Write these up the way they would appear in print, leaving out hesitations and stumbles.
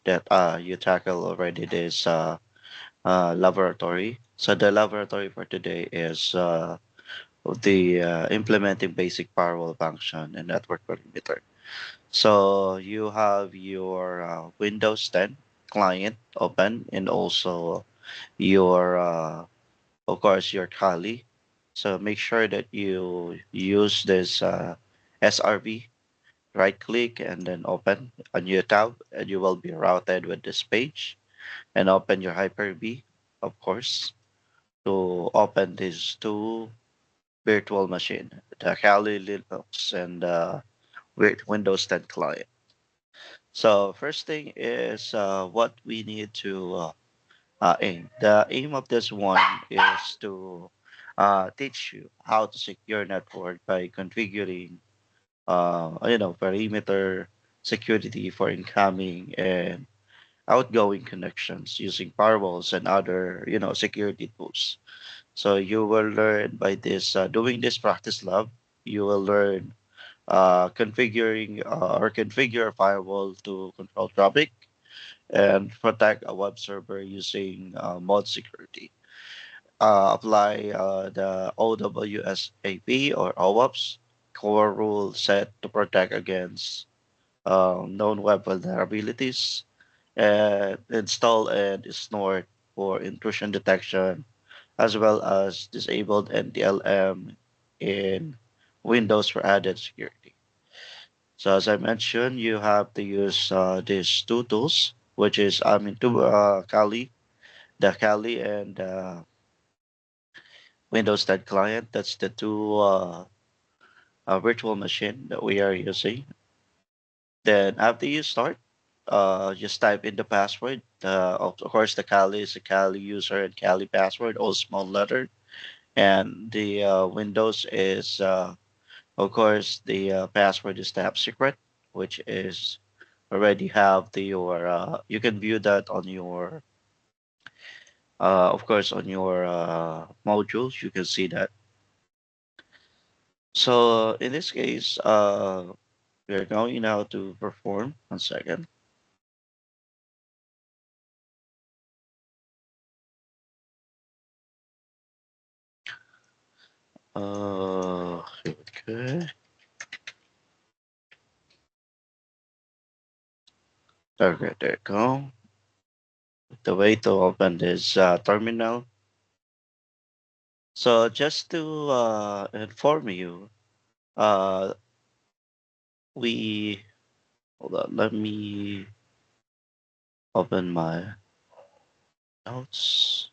that you tackle already this laboratory. So the laboratory for today is the implementing basic firewall function and network perimeter. So you have your Windows 10 client open and also your, of course, your Kali. So make sure that you use this SRV, right click and then open a new tab and you will be routed with this page and open your Hyper-V, of course, to open these two virtual machine, the Kali Linux and Windows 10 client. So first thing is what we need to aim. The aim of this one is to teach you how to secure network by configuring, perimeter security for incoming and outgoing connections using firewalls and other, security tools. So you will learn by this, doing this practice lab, you will learn configuring or configure a firewall to control traffic and protect a web server using mod security. Apply the OWSAP or OWASP core rule set to protect against known web vulnerabilities and install and snort for intrusion detection as well as disabled NTLM in Windows for added security. So as I mentioned, you have to use these two tools, which is Kali, the Kali and Windows 10 client. That's the two virtual machine that we are using. Then after you start, just type in the password. Of course, the Kali is a Kali user and Kali password, all small letter. And the Windows is, of course, the password is tab secret, which is already have your you can view that on your of course on your modules you can see that. So in this case we're going now to perform 1 second. Okay, okay, there you go. The way to open this terminal. So just to inform you, uh we hold on, let me open my notes.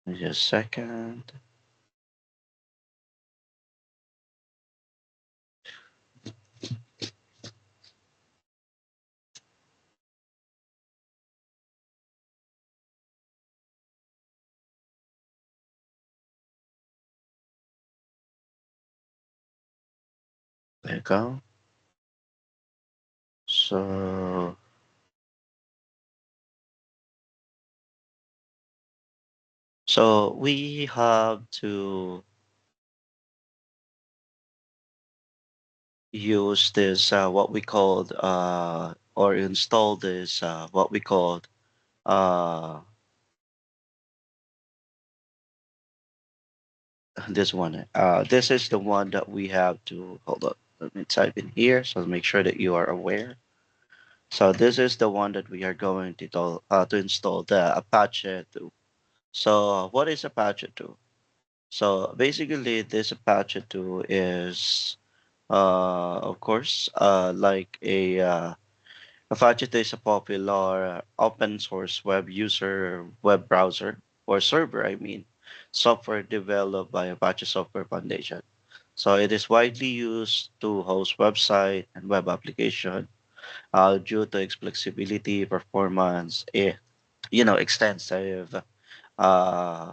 Just a second. There you go. So we have to use this what we called or install this what we called uh this one. This is the one that we have to hold up. Let me type in here so make sure that you are aware. So this is the one that we are going to install the Apache 2. So what is Apache 2? So basically this Apache 2 is of course, like Apache is a popular open source web browser or server, I mean, software developed by Apache Software Foundation. So it is widely used to host website and web application due to its flexibility, performance, extensive uh,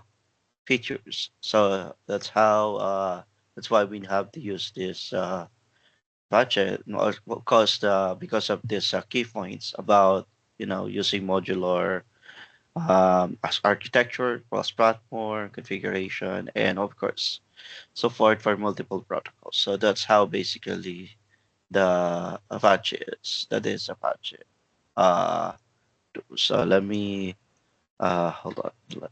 features. So that's why we have to use this budget cost because of this key points about using modular as architecture, cross-platform configuration, and of course support for multiple protocols. So that's how basically the Apache is. That is Apache. Uh, so let me hold on.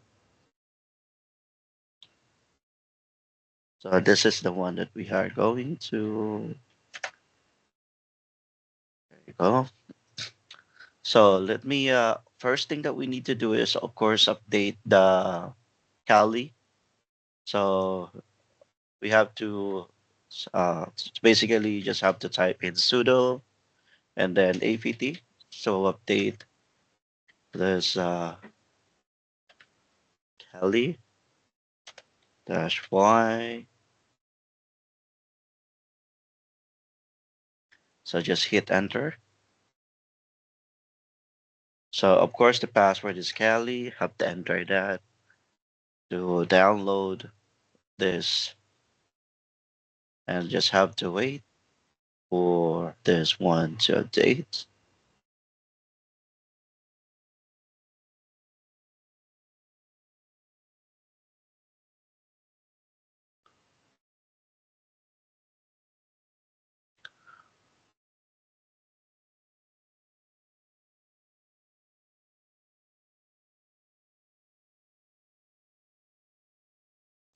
So this is the one that we are going to. There you go. So let me. First thing that we need to do is, of course, update the Kali. So we have to. Basically, you just have to type in sudo and then apt. So update this Kali dash y. So just hit enter. So of course the password is Kali. Have to enter that to download this, and just have to wait for this one to update.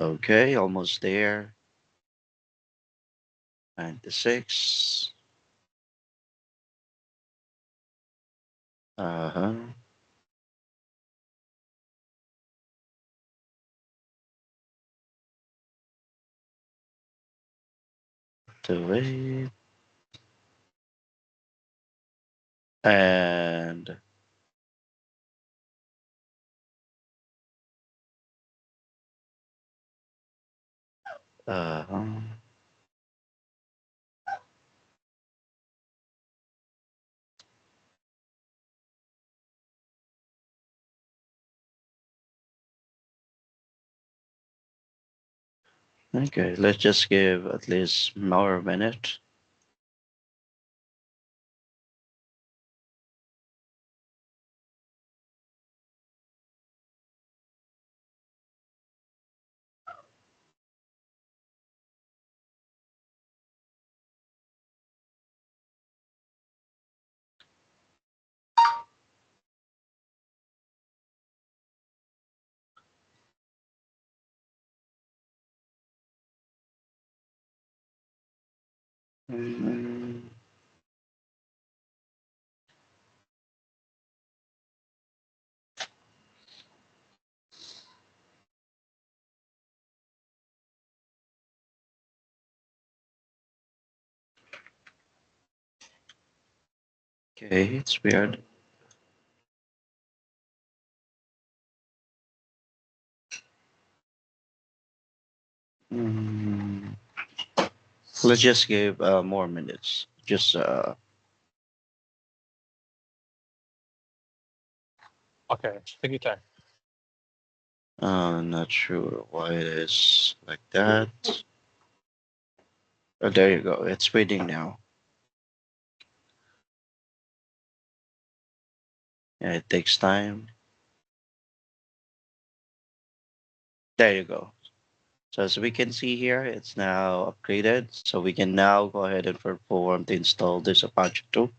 Okay, almost there. 96. Uh-huh. To wait. And uh-huh. Okay, let's just give at least more a minute. Mm, okay, it's weird. Mm, let's just give more minutes. Just Okay, take your time. not sure why it is like that. Oh, there you go. It's waiting now. Yeah, it takes time. There you go. So as we can see here, it's now upgraded. So we can now go ahead and perform to install this Apache 2.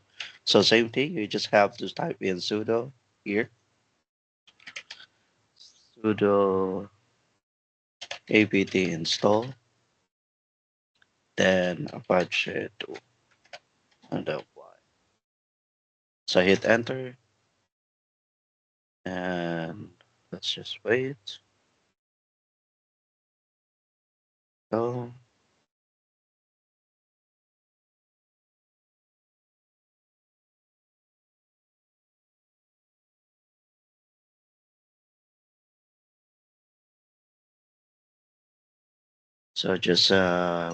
So same thing, you just have to type in sudo here, sudo apt install, then Apache 2 and then Y. So hit enter and let's just wait. Go. So just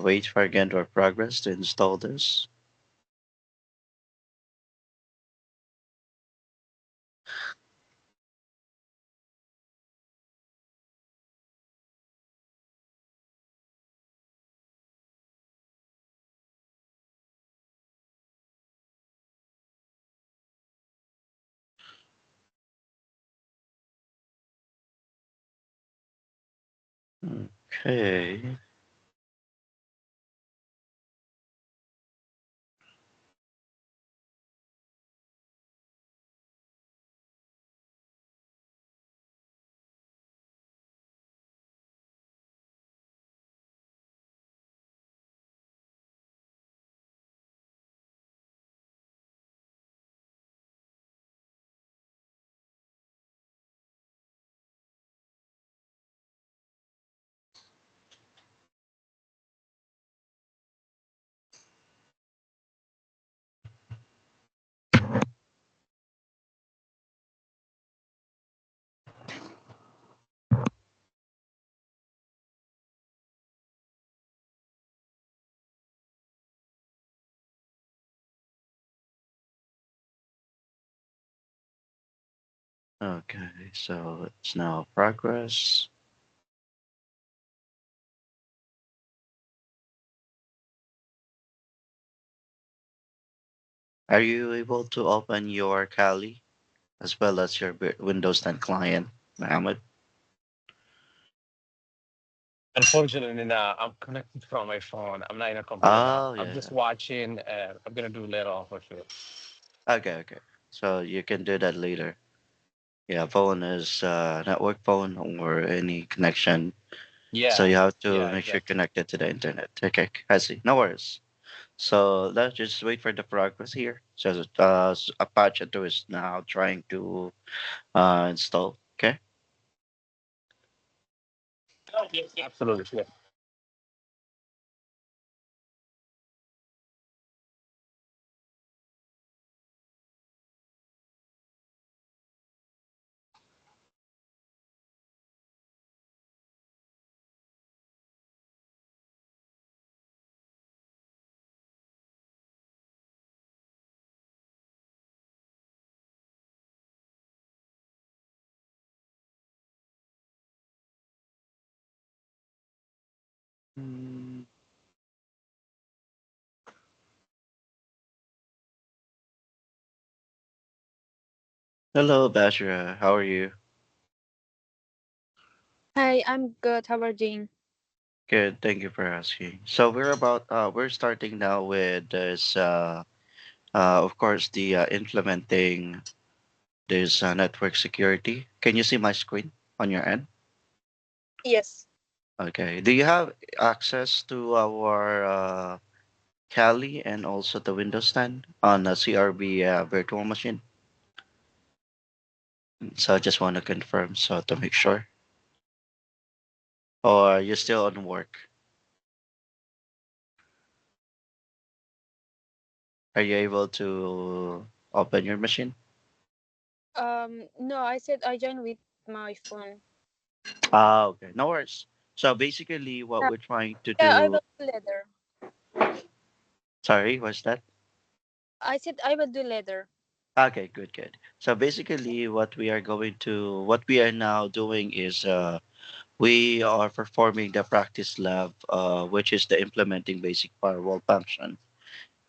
wait for Gentoo progress to install this. Okay. Okay, so it's now progress. Are you able to open your Kali as well as your Windows 10 client, Mohammed? Unfortunately, now I'm connected from my phone. I'm not in a computer now. Oh, I'm yeah. just watching. I'm gonna do later on for sure. Okay, okay. So you can do that later. Yeah, phone is network phone or any connection. So Yeah, you have to yeah, make sure you're exactly. connected to the internet. Okay, I see. No worries. So let's just wait for the progress here. So Apache 2 is now trying to install. Okay. Absolutely. Yeah. Mm. Hello, Bashira. How are you? Hi, I'm good. How are you doing? Good. Thank you for asking. So we're starting now with this of course the implementing this network security. Can you see my screen on your end? Yes. Okay. Do you have access to our Kali and also the Windows 10 on a CRB virtual machine? So I just want to confirm so to make sure. Or you're still on work? Are you able to open your machine? No, I said I joined with my phone. Ah, okay. No worries. So basically, what Yeah, we're trying to yeah, I do. will do later. Sorry, what's that? I said I will do later. Okay, good, good. So basically, what we are now doing is, we are performing the practice lab, which is the implementing basic firewall function,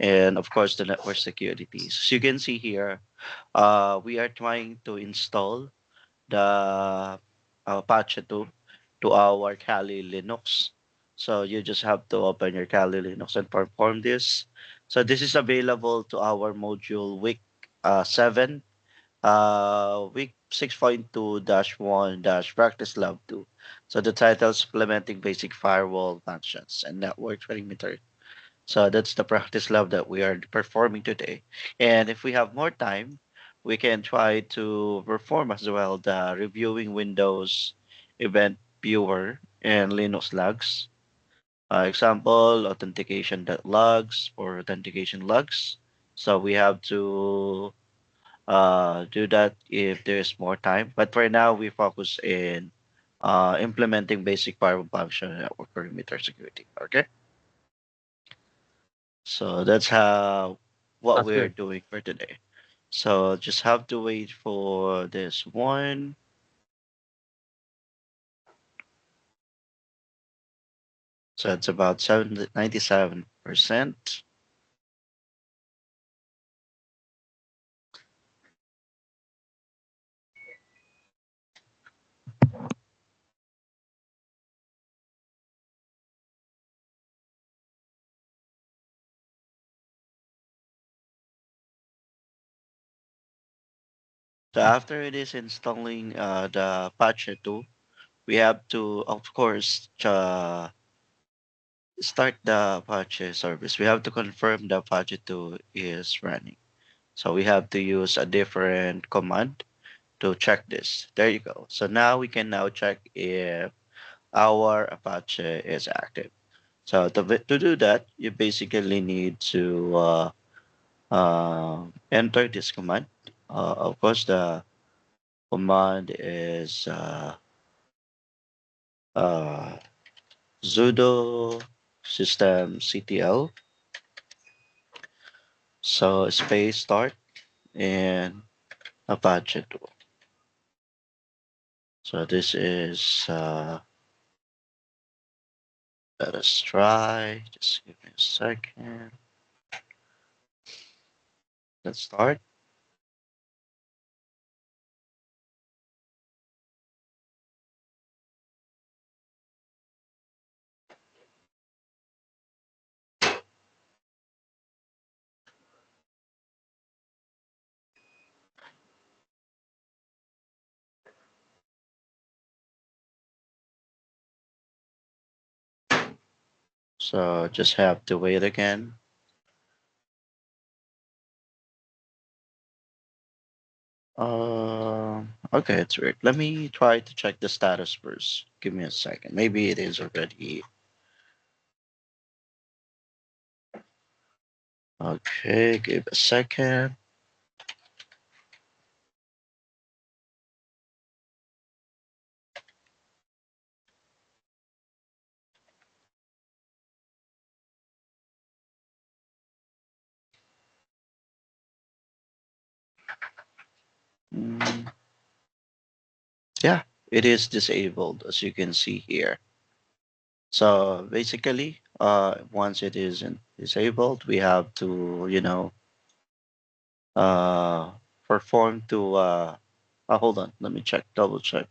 and of course the network securities. So you can see here, we are trying to install the Apache 2 to our Kali Linux. So you just have to open your Kali Linux and perform this. So this is available to our module week 7, week 6.2-1 dash practice lab 2. So the title is implementing basic firewall functions and network perimeter. So that's the practice lab that we are performing today. And if we have more time, we can try to perform as well the reviewing Windows event viewer and Linux logs. Example, authentication.logs or authentication logs. So we have to do that if there's more time. But for now, we focus in implementing basic firewall function and network perimeter security. Okay. So that's how what That's we're good. doing for today. So just have to wait for this one. So it's about 97%. So after it is installing the Apache 2, we have to, of course, start the Apache service. We have to confirm the Apache 2 is running. So we have to use a different command to check this. There you go. So now we can now check if our Apache is active. So to do that, you basically need to enter this command. Of course, the command is uh, sudo systemctl. So space start and Apache 2. So this is, let us try. Just give me a second. Let's start. So just have to wait again. Okay, it's weird. Let me try to check the status first. Give me a second. Maybe it is already. Okay, give a second. Mm, yeah, it is disabled as you can see here. So basically, once it isn't disabled, we have to, uh, perform to. Hold on, let me check, double check.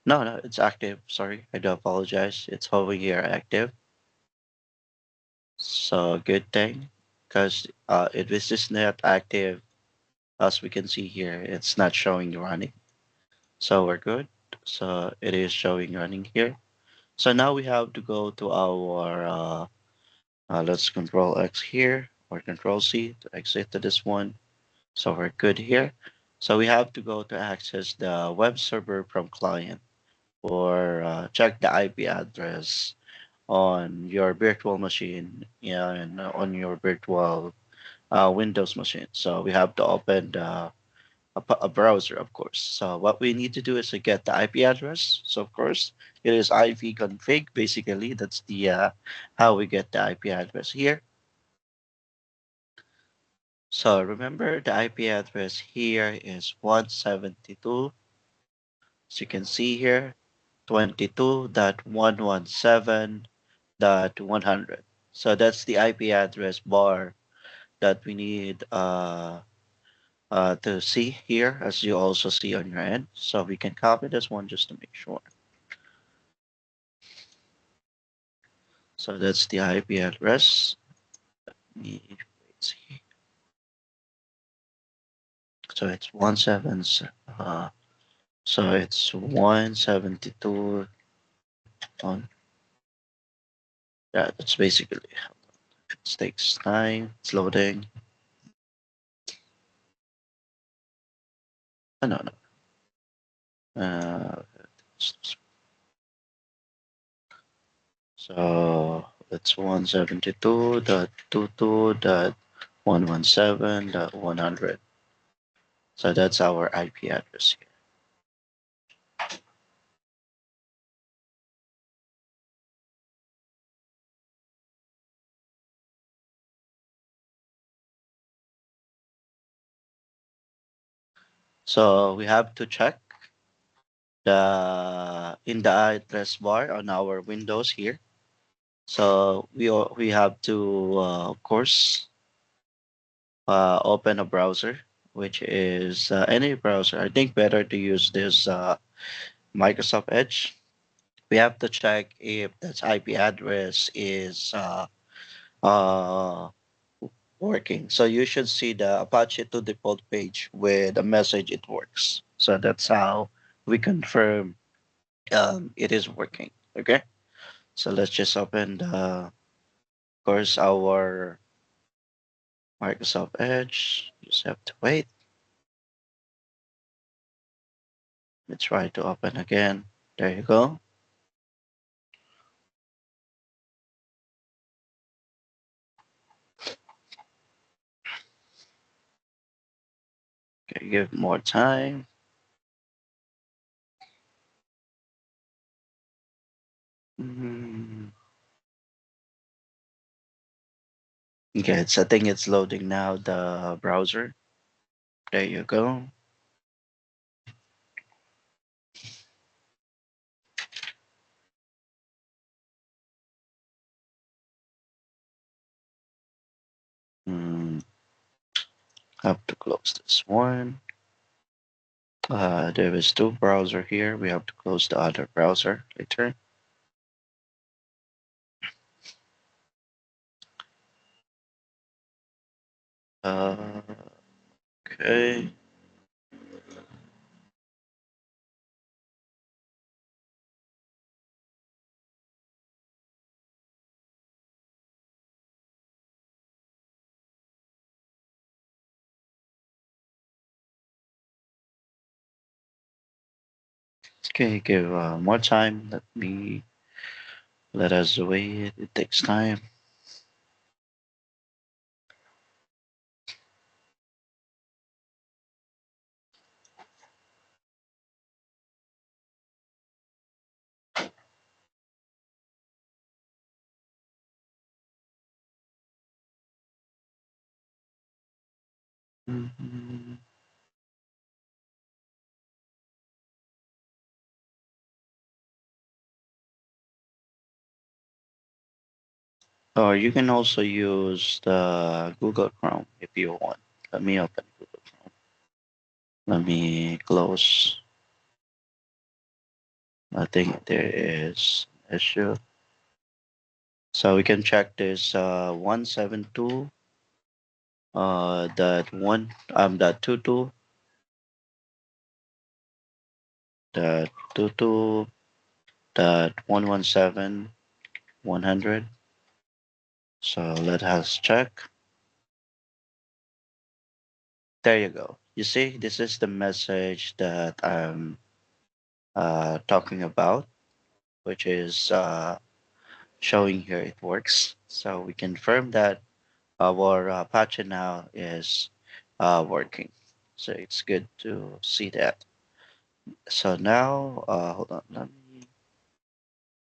No, no, it's active. Sorry, I do apologize. It's over here active. So good thing, because if this is not active, as we can see here, it's not showing running. So we're good. So it is showing running here. So now we have to go to our, let's control X here or control C to exit to this one. So we're good here. So we have to go to access the web server from client or check the IP address on your virtual machine, yeah, and on your virtual Windows machine. So we have to open a browser, of course. So what we need to do is to get the IP address. So of course, it is ipconfig. Basically, that's the how we get the IP address here. So remember, the IP address here is 172. As you can see here, 22.117.100. So that's the IP address bar that we need to see here, as you also see on your end. So we can copy this one just to make sure. So that's the IP address. So it's uh, so it's 172 on. Yeah, that's basically it takes time. It's loading. Oh, no, no. Uh, so it's 172.22.117.100. So that's our IP address here. So we have to check the in the address bar on our Windows here. So we have to of course open a browser, which is any browser. I think better to use this Microsoft Edge. We have to check if that IP address is uh, working. So you should see the Apache to default page with a message it works. So that's how we confirm it is working. Okay. So let's just open the, of course, our Microsoft Edge. Just have to wait. Let's try to open again. There you go. Okay, give more time. Mm. Okay, I think it's loading now the browser. There you go. Have to close this one. There is two browser here. We have to close the other browser later. Uh, okay. Okay, give more time. Let us wait. It takes time. Mhm. Or you can also use the Google Chrome if you want. Let me open Google Chrome. Let me close. I think there is an issue. So we can check this 172 that one that 22 that 22 that 117 100. So let us check. There you go. You see, this is the message that I'm talking about, which is showing here it works. So we confirm that our Apache now is working. So it's good to see that. So now, hold on, let me.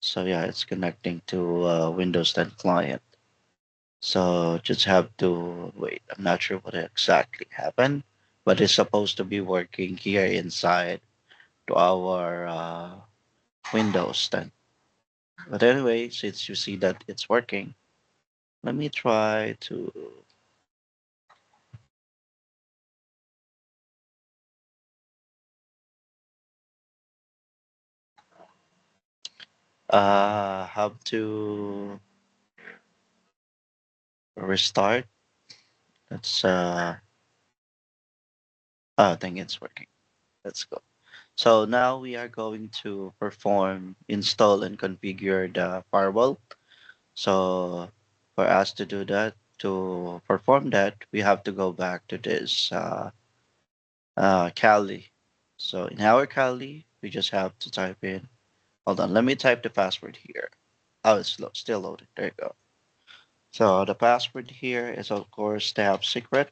So yeah, it's connecting to Windows 10 client. So just have to wait. I'm not sure what exactly happened, but it's supposed to be working here inside to our Windows 10. But anyway, since you see that it's working, let me try to have to restart. Let's I think it's working. Let's go. So now we are going to perform install and configure the firewall. So for us to do that, to perform that, we have to go back to this Kali. So in our Kali, we just have to type in. Hold on, let me type the password here. Oh, it's still loaded. There you go. So the password here is of course tab secret.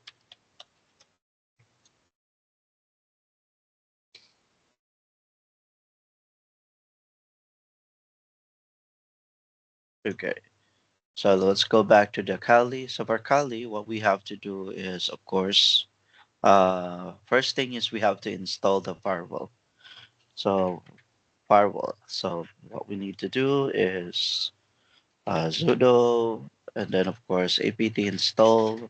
Okay. So let's go back to the Kali. So for Kali, what we have to do is, of course, first thing is we have to install the firewall. So firewall. So what we need to do is sudo and then of course apt install.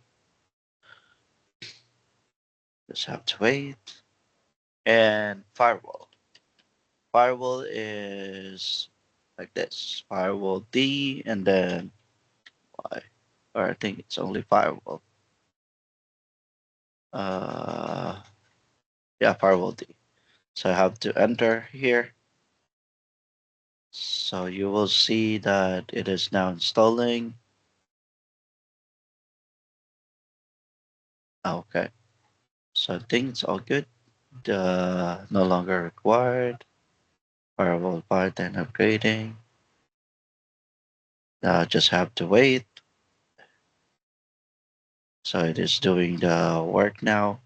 Just have to wait. And firewall. Firewall is like this. Firewall D and then Y. Or I think it's only firewall. Uh yeah, firewall D. So I have to enter here. So you will see that it is now installing. Okay. So I think it's all good. No longer required. Firewall part and upgrading. Just have to wait. So it is doing the work now.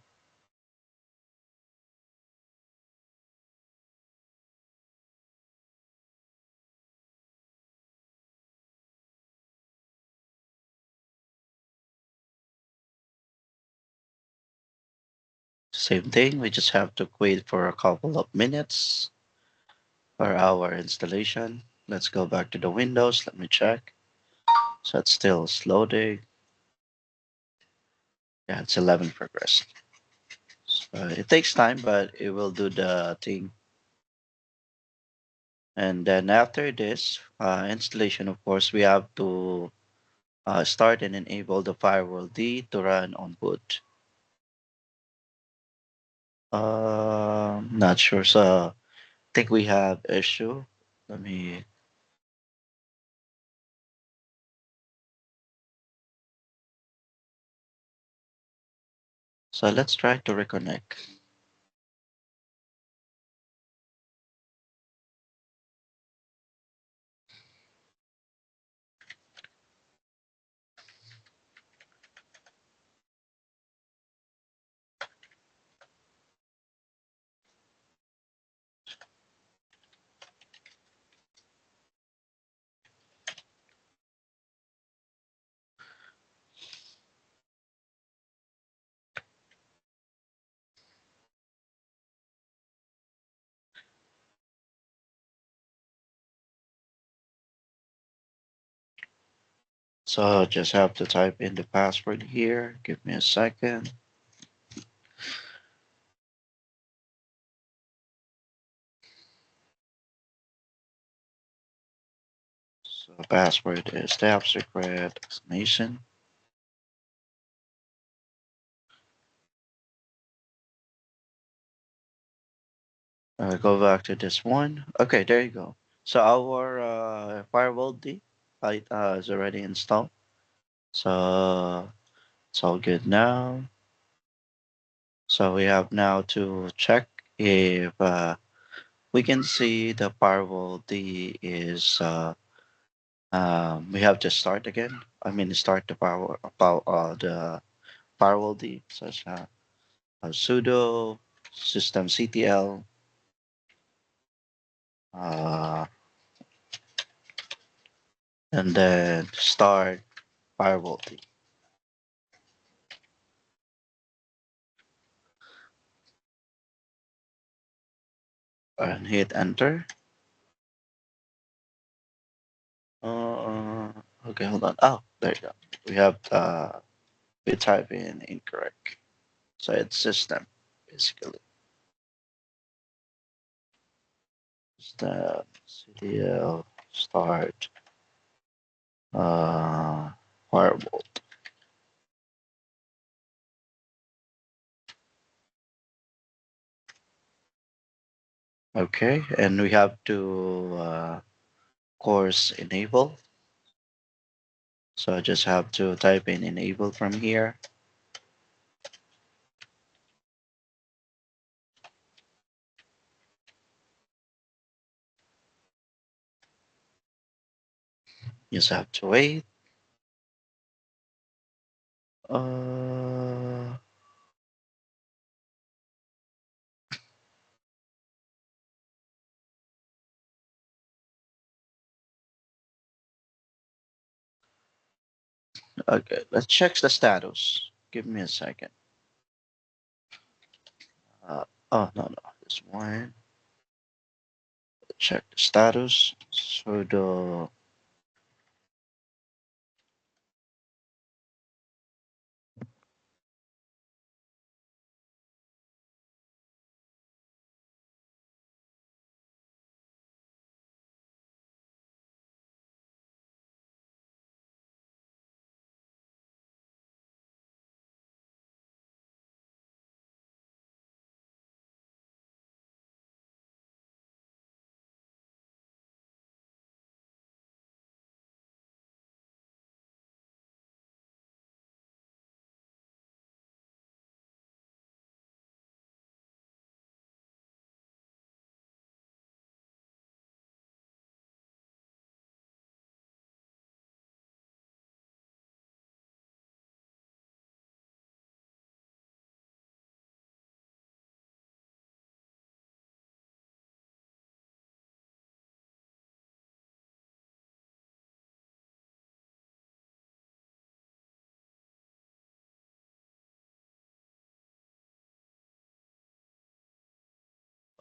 Same thing. We just have to wait for a couple of minutes for our installation. Let's go back to the Windows. Let me check. So it's still loading. Yeah, it's 11 progress. So it takes time, but it will do the thing. And then after this installation, of course, we have to start and enable the firewall D to run on boot. Not sure. So I think we have issue. Let me. So let's try to reconnect. So just have to type in the password here. Give me a second. So password is tab secret exclamation. Go back to this one. Okay, there you go. So our firewall D is already installed. So it's all good now. So we have now to check if we can see the firewall D is we have to start again. I mean start the the firewall D such sudo systemctl uh, and then start firewall D and hit enter. Uh, okay, hold on. Oh, there you go. We have we type in incorrect. So it's system basically. System ctl start uh firewall. Okay, and we have to course enable. So I just have to type in enable from here. Just have to wait. Uh, okay, let's check the status. Give me a second. Uh, oh no, this one. Check the status. So the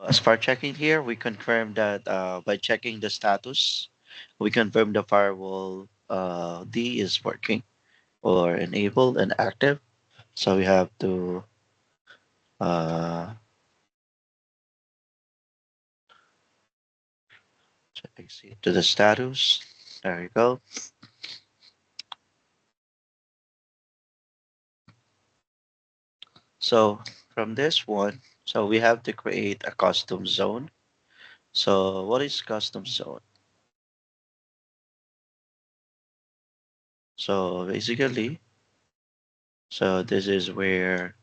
as far checking here, we confirm that by checking the status, we confirm the firewall D is working or enabled and active. So we have to uh, exit to the status. There you go. So from this one, so we have to create a custom zone. So what is custom zone? So basically, so this is where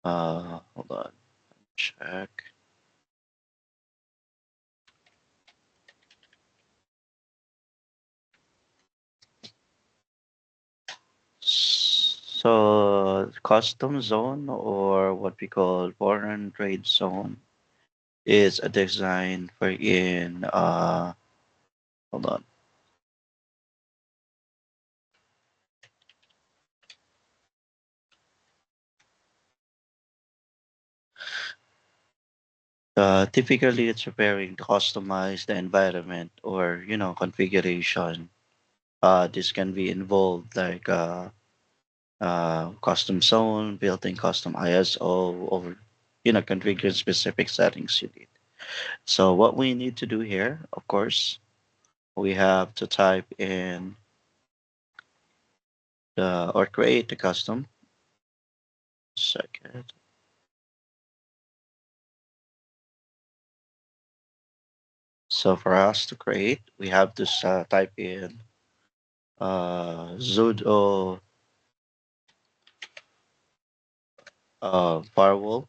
hold on, check. So custom zone or what we call foreign trade zone is a design for in hold on. Typically it's preparing to customize the environment or configuration. This can be involved like custom zone, built-in custom ISO, or configuring specific settings you need. So what we need to do here, of course, we have to type in the or create the custom. Second. So for us to create, we have to type in sudo firewall.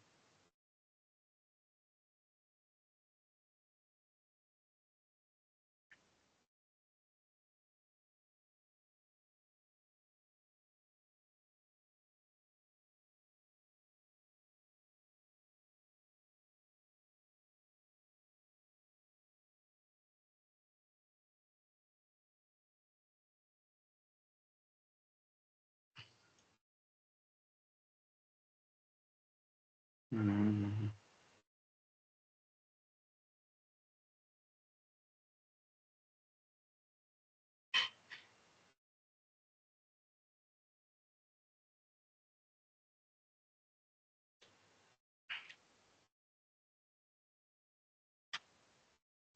Mm,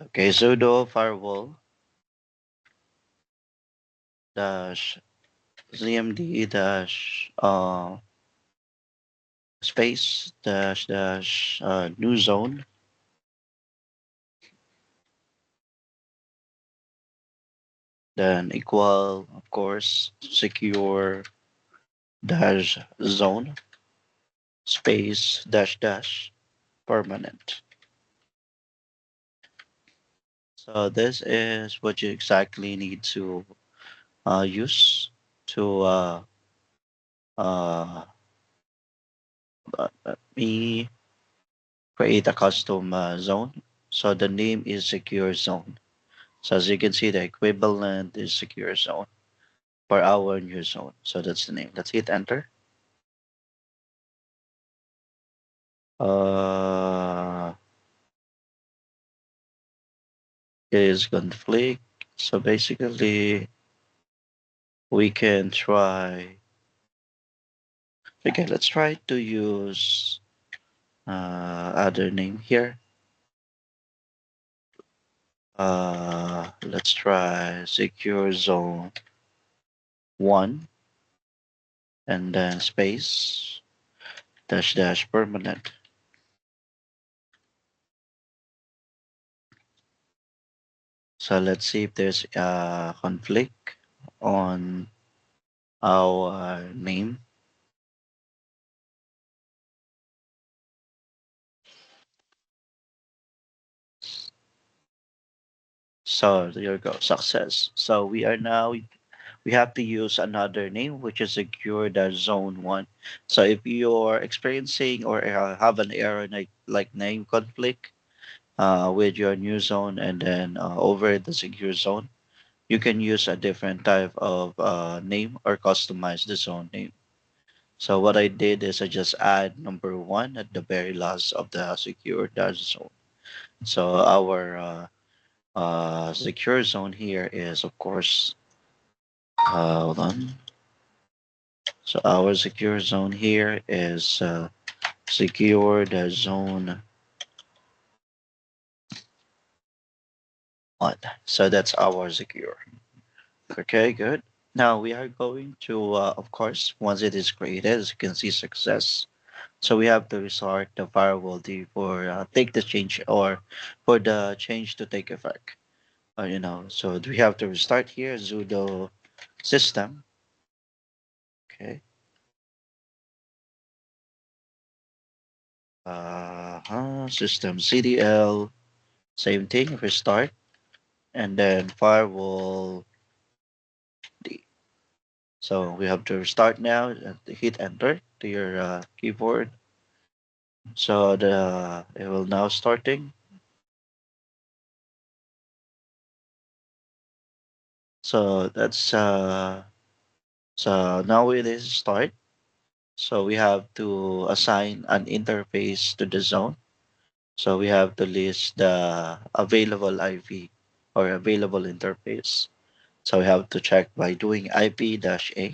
okay, sudo firewall dash zmd dash space dash dash new zone, then equal, of course, secure dash zone space dash dash permanent. So this is what you exactly need to use to uh, let me create a custom zone. So the name is secure zone. So as you can see, the equivalent is secure zone for our new zone. So that's the name. Let's hit enter. Uh, is conflict. So basically, we can try. Okay, let's try to use other name here. Let's try secure zone one and then space dash dash permanent. So let's see if there's a conflict on our name. So there you go, success. So we have to use another name which is secure the zone one. So if you're experiencing or have an error like name conflict with your new zone and then over the secure zone, you can use a different type of name or customize the zone name. So what I did is I just add number one at the very last of the secure dash zone. So our secure zone here is of course hold on. So our secure zone here is secure the zone 1. So that's our secure. Okay, good. Now we are going to, of course, once it is created, as you can see, success. So we have to restart the firewall for take the change or for the change to take effect. So we have to restart here sudo system. Okay. System cdl, same thing, restart, and then firewall D. So we have to restart now and hit enter to your keyboard. So it will now starting. So that's so now it is start. So we have to assign an interface to the zone. So we have to list the available IP or available interface. So we have to check by doing IP-A.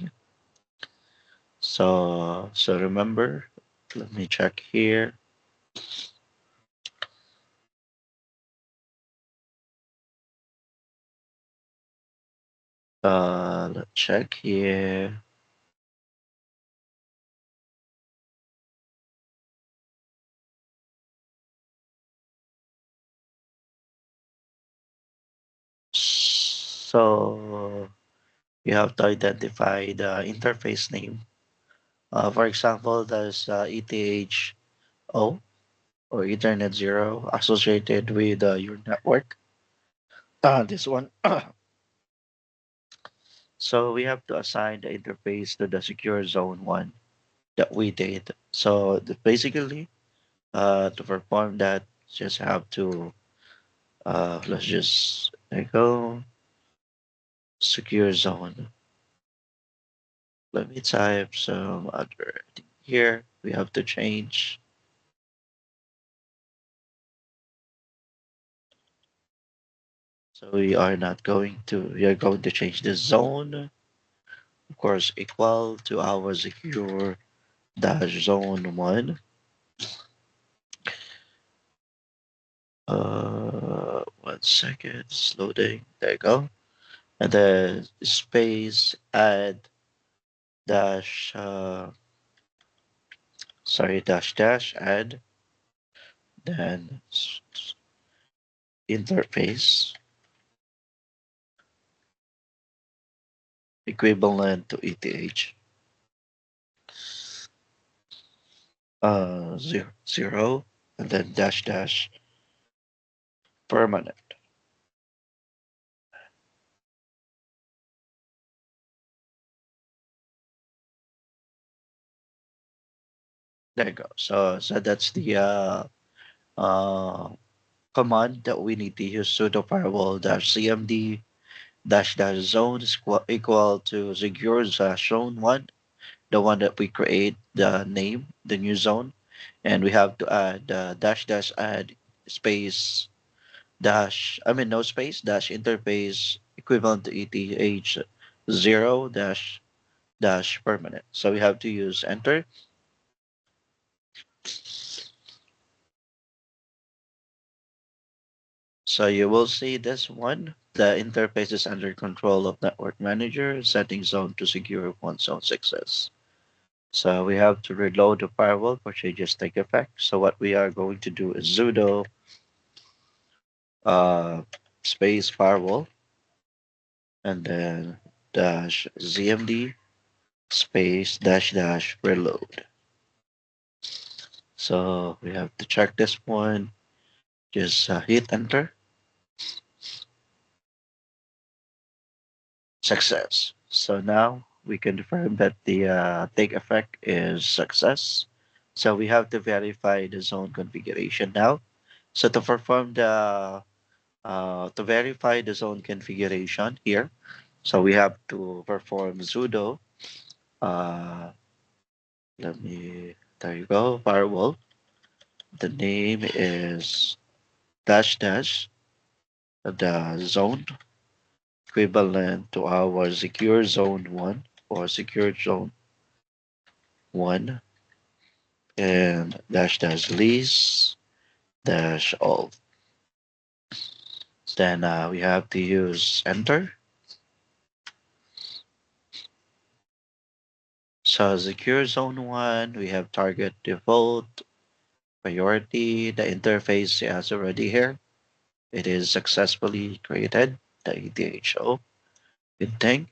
So remember, let me check here. Let's check here. So you have to identify the interface name. For example, there's ETH0 or Ethernet 0 associated with your network. This one. So we have to assign the interface to the secure zone 1 that we did. So basically, to perform that, just have to let's just go secure zone. Let me type some other thing here. We have to change. So we are going to change the zone, of course, equal to our secure dash zone 1. One second, it's loading. There you go. And then space add dash, dash dash add, then interface equivalent to ETH, zero, and then dash dash permanent. There you go. So that's the uh, command that we need to use sudo firewall dash cmd dash dash zone is equal to secure dash zone 1, the one that we create the name, the new zone, and we have to add dash dash add space dash, I mean no space, dash interface equivalent to ETH 0 dash dash permanent. So we have to use enter. So you will see this one. The interface is under control of network manager, setting zone to secure one zone success. So we have to reload the firewall for changes take effect. So what we are going to do is sudo uh, space firewall and then dash ZMD space dash dash reload. So we have to check this one. Just hit enter. Success. So now we can confirm that the take effect is success. So we have to verify the zone configuration now. So to perform the to verify the zone configuration here, so we have to perform sudo. Uh, Let me. There you go. Firewall. The name is dash dash the zone equivalent to our secure zone 1 or secure zone one and dash dash lease dash all. Then we have to use enter. So secure zone one, we have target default priority. The interface is already here. It is successfully created. The ETHO. Good thing.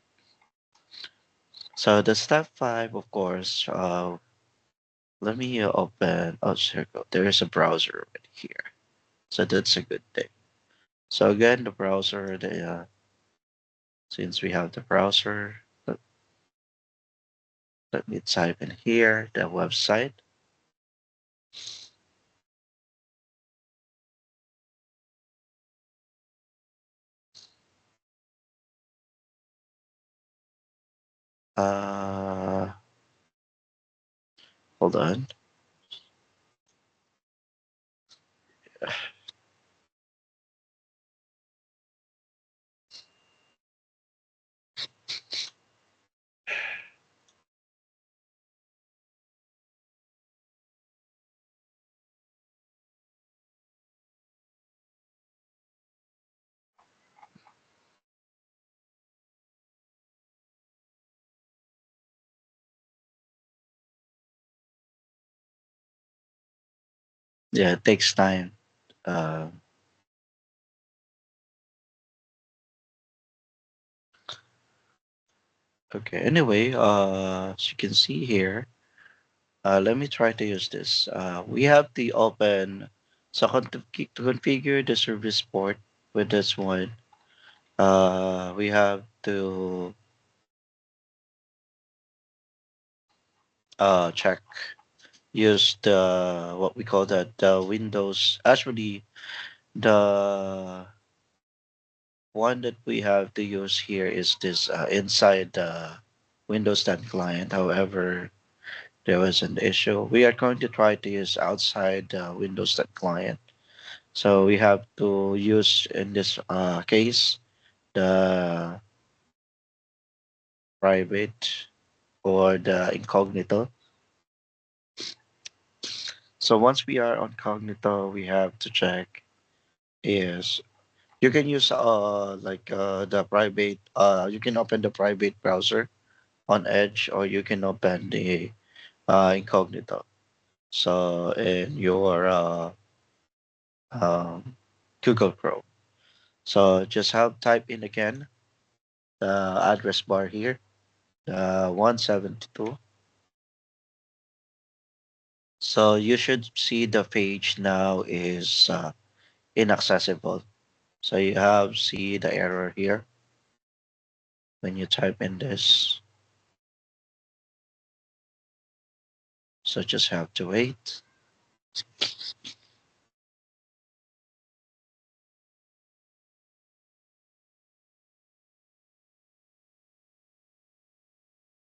So the step five, of course, let me open. Oh, circle. There is a browser already here, so that's a good thing. So again, the browser. Since we have the browser, let me type in here the website. Uh, hold on. Yeah, it takes time. Uh, okay. Anyway, as you can see here, let me try to use this. We have the open. So to configure the service port with this one, we have to check use the what we call that the Windows. Actually, the one that we have to use here is this inside the Windows 10 client. However, there was an issue. We are going to try to use outside the Windows 10 client. So we have to use in this case the private or the incognito. So once we are on cognito, we have to check is you can use the private you can open the private browser on Edge or you can open the incognito. So in your um, Google Chrome. So just have type in again the address bar here, the 172. So you should see the page now is inaccessible. So you have see the error here when you type in this. So just have to wait.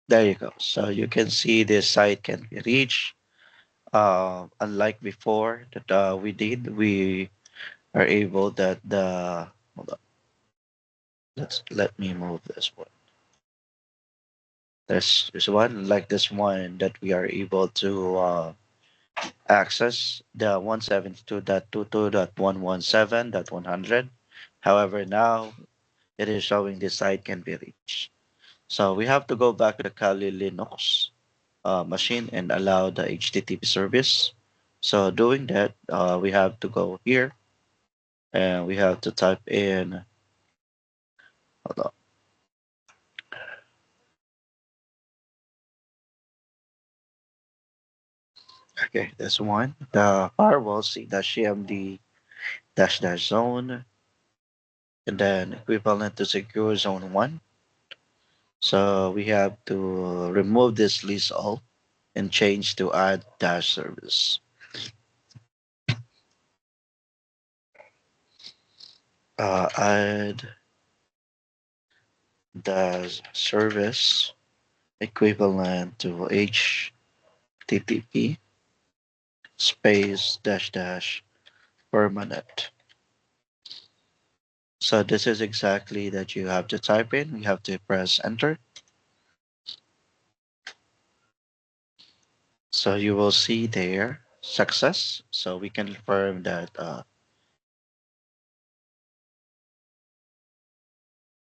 There you go. So you can see this site can be reached. Unlike before that we are able that the hold on. Let me move this one. There's one like this one that we are able to access the 172.22.117.100. However, now it is showing this site can be reached. So we have to go back to the Kali Linux machine and allow the HTTP service. So doing that, we have to go here and we have to type in. Hold on. Okay, this one. The firewall C-MD dash dash zone and then equivalent to secure zone one. So we have to remove this list all and change to add dash service. Add dash service equivalent to HTTP space dash dash permanent. So this is exactly that you have to type in. You have to press enter. So you will see there success. So we can confirm that.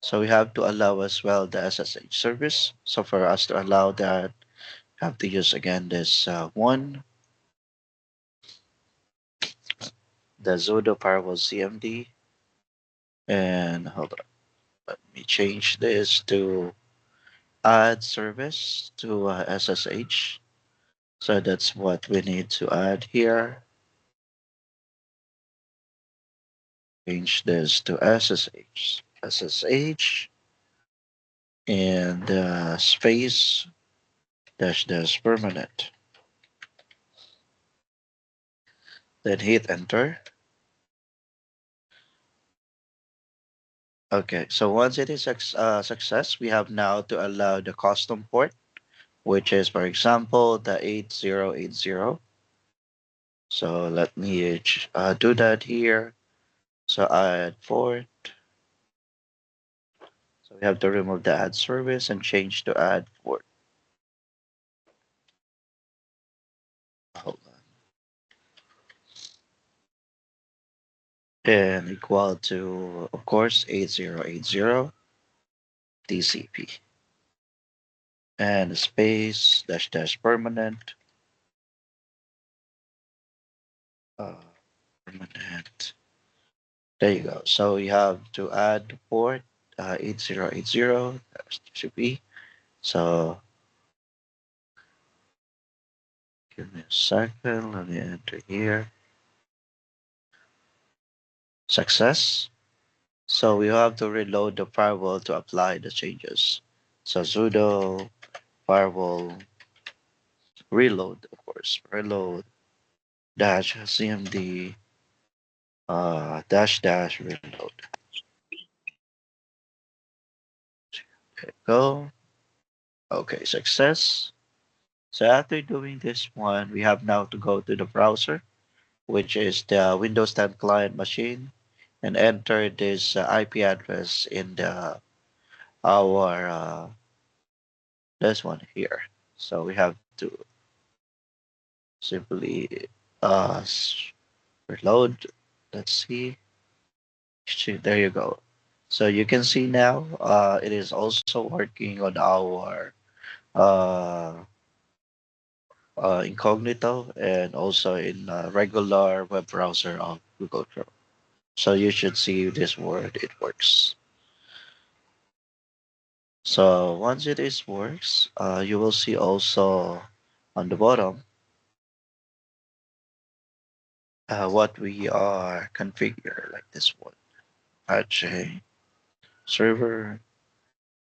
So we have to allow as well the SSH service. So for us to allow that, have to use again this one, the sudo firewall cmd, and hold on, let me change this to add service to SSH. So that's what we need to add here. Change this to SSH, and space dash dash permanent. Then hit enter. Okay, so once it is success, we have now to allow the custom port, which is, for example, the 8080. So let me do that here. So add port. So we have to remove the add service and change to add port. Hold on. And equal to, of course, 8080 TCP. And space dash dash permanent. Uh, permanent. There you go. So we have to add the port 8080 TCP. So give me a second. Let me enter here. Success. So we have to reload the firewall to apply the changes. So sudo firewall reload, of course, reload dash cmd dash dash reload. Okay, go. Okay, success. So after doing this one, we have now to go to the browser, which is the Windows 10 client machine, and enter this IP address in the our this one here. So we have to simply reload. Let's see. There you go. So you can see now it is also working on our uh, incognito and also in regular web browser of Google Chrome. So you should see this word, it works. So once it is works, you will see also on the bottom what we are configure like this one. Apache server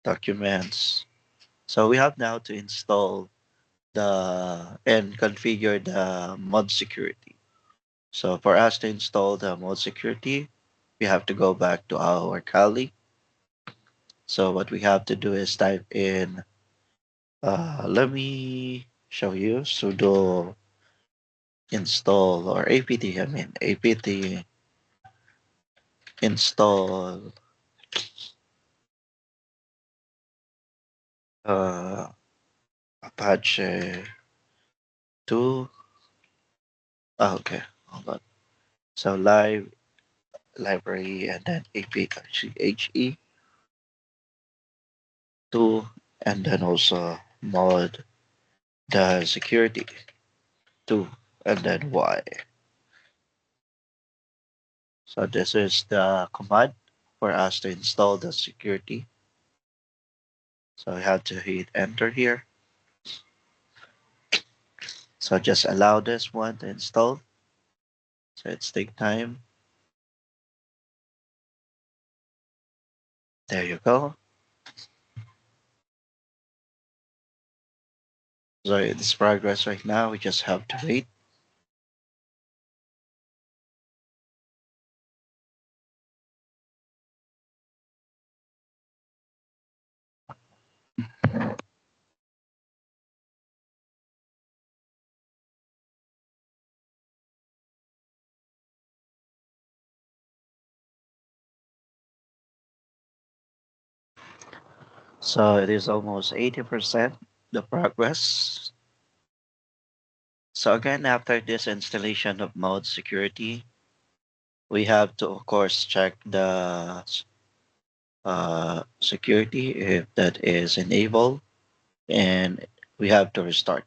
documents. So we have now to install the and configure the mod security. So for us to install the mod security, we have to go back to our Kali. So what we have to do is type in, let me show you sudo install or apt, I mean apt install uh, Apache 2. Okay, hold on. So library and then apache 2 and then also mod the security 2 and then y. So this is the command for us to install the security. So I have to hit enter here. So just allow this one to install. So it's take time. There you go. So it's progress right now. We just have to wait. So it is almost 80% the progress. So again, after this installation of mode security, we have to of course check the security if that is enabled, and we have to restart.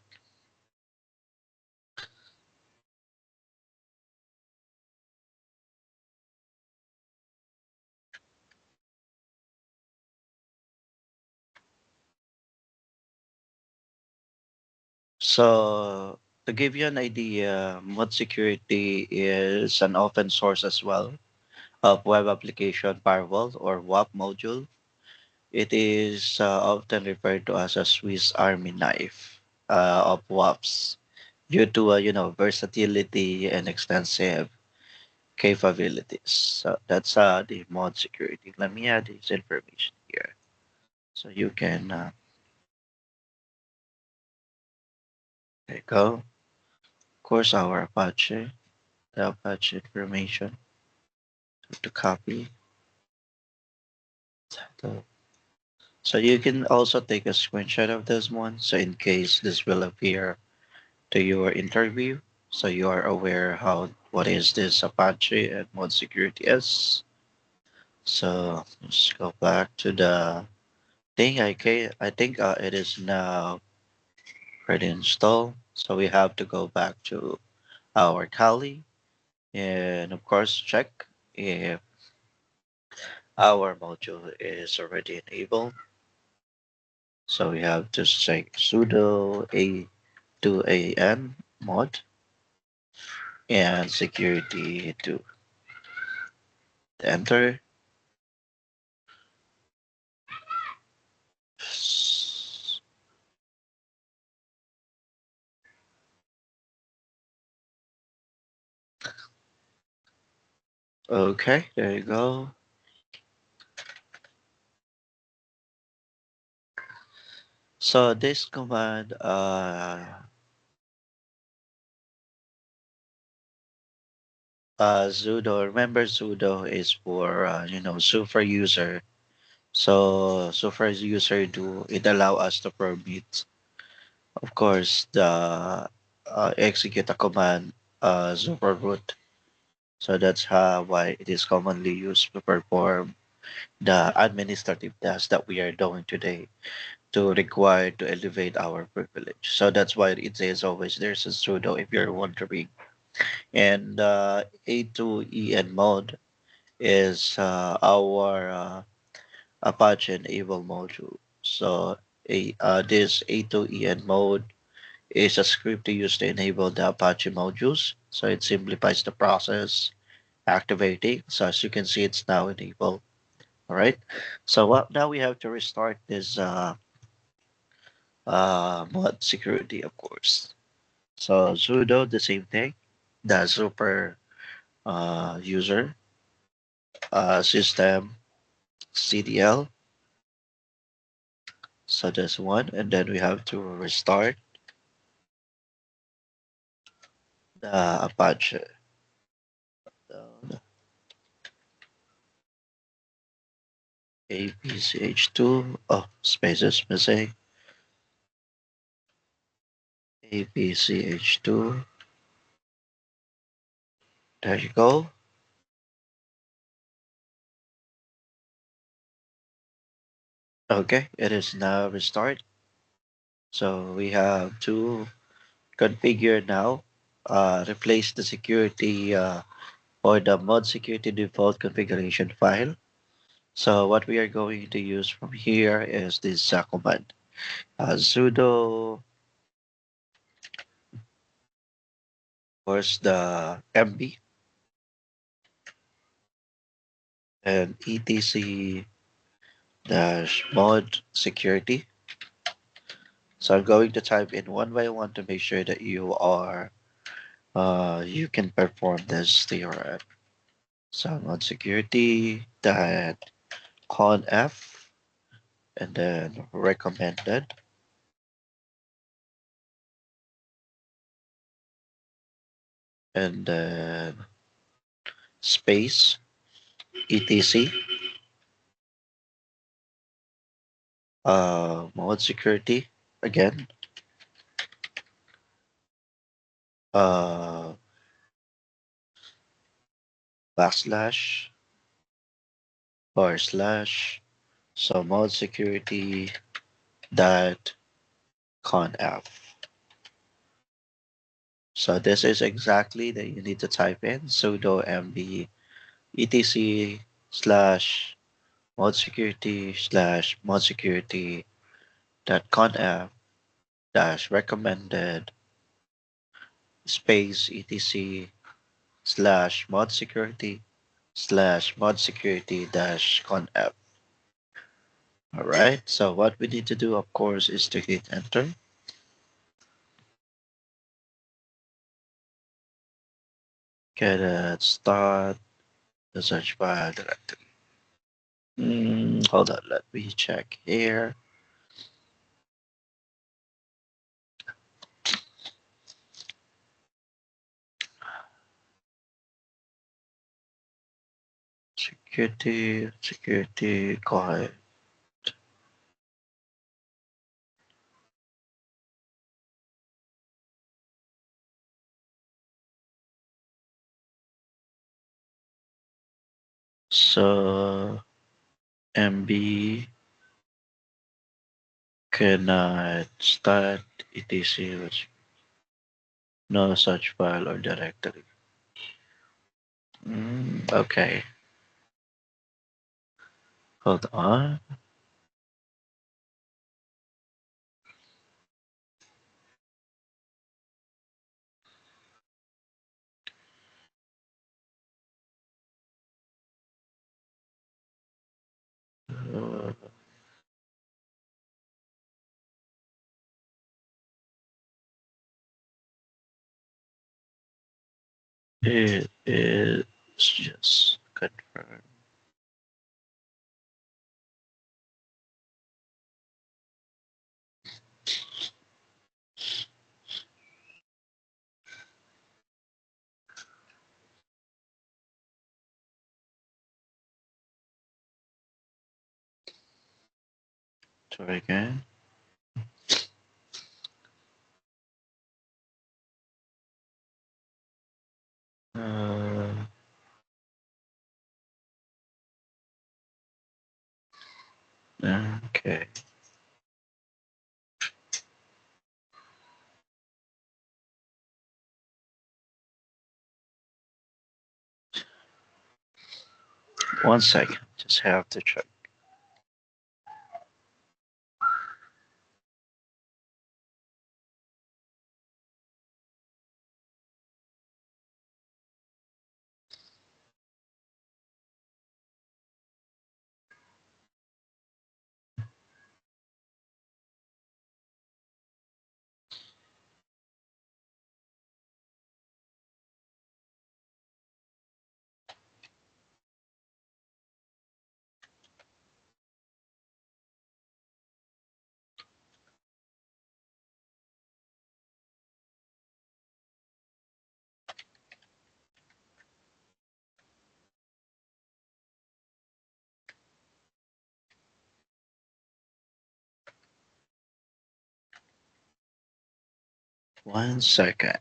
So to give you an idea, mod security is an open source as well of web application firewall or WAP module. It is often referred to as a Swiss Army knife of WAPs due to versatility and extensive capabilities. So that's the mod security. Let me add this information here so you can there you go. Of course, our Apache, the Apache information to copy. So so you can also take a screenshot of this one. So in case this will appear to your interview, so you are aware how what is this Apache and what security is. So let's go back to the thing. I think it is now ready installed. So we have to go back to our Kali and of course check if our module is already enabled. So we have to say sudo a2an mod and security to enter. Okay, there you go. So this command, sudo. Remember, sudo is for super user. So super user do it allow us to permit, of course, the execute a command super root. So that's how why it is commonly used to perform the administrative tasks that we are doing today to require to elevate our privilege. So that's why it says always there's a sudo if you're wondering. And A2EN mode is our Apache enable module. So this A2EN mode is a script used to enable the Apache modules. So it simplifies the process activating. So as you can see, it's now enabled. All right. So now we have to restart this mod security, of course. So sudo, the same thing, the super user system CDL. So that's one, and then we have to restart the Apache. So APCH2. Oh, spaces missing. APCH2. There you go. Okay, it is now restart. So we have to configure now. Replace the security or the mod security default configuration file. So what we are going to use from here is this command sudo, of course, the MB and etc dash mod security. So I'm going to type in one by one to make sure that you can perform this theorem. So mod security that conf and then recommended and then space etc mod security again uh, backslash or slash so mode security dot conf. So this is exactly that you need to type in sudo mb etc slash mod security dot conf dash recommended space etc slash mod security dash conf. All right. So what we need to do, of course, is to hit enter. Get a start the search file directory. Hold on. Let me check here. Security, quiet. So MB cannot start etc with no such file or directory. Okay, hold on. Uh, it is just confirm. 'Try again. Uh, okay. One second. Just have to check. One second.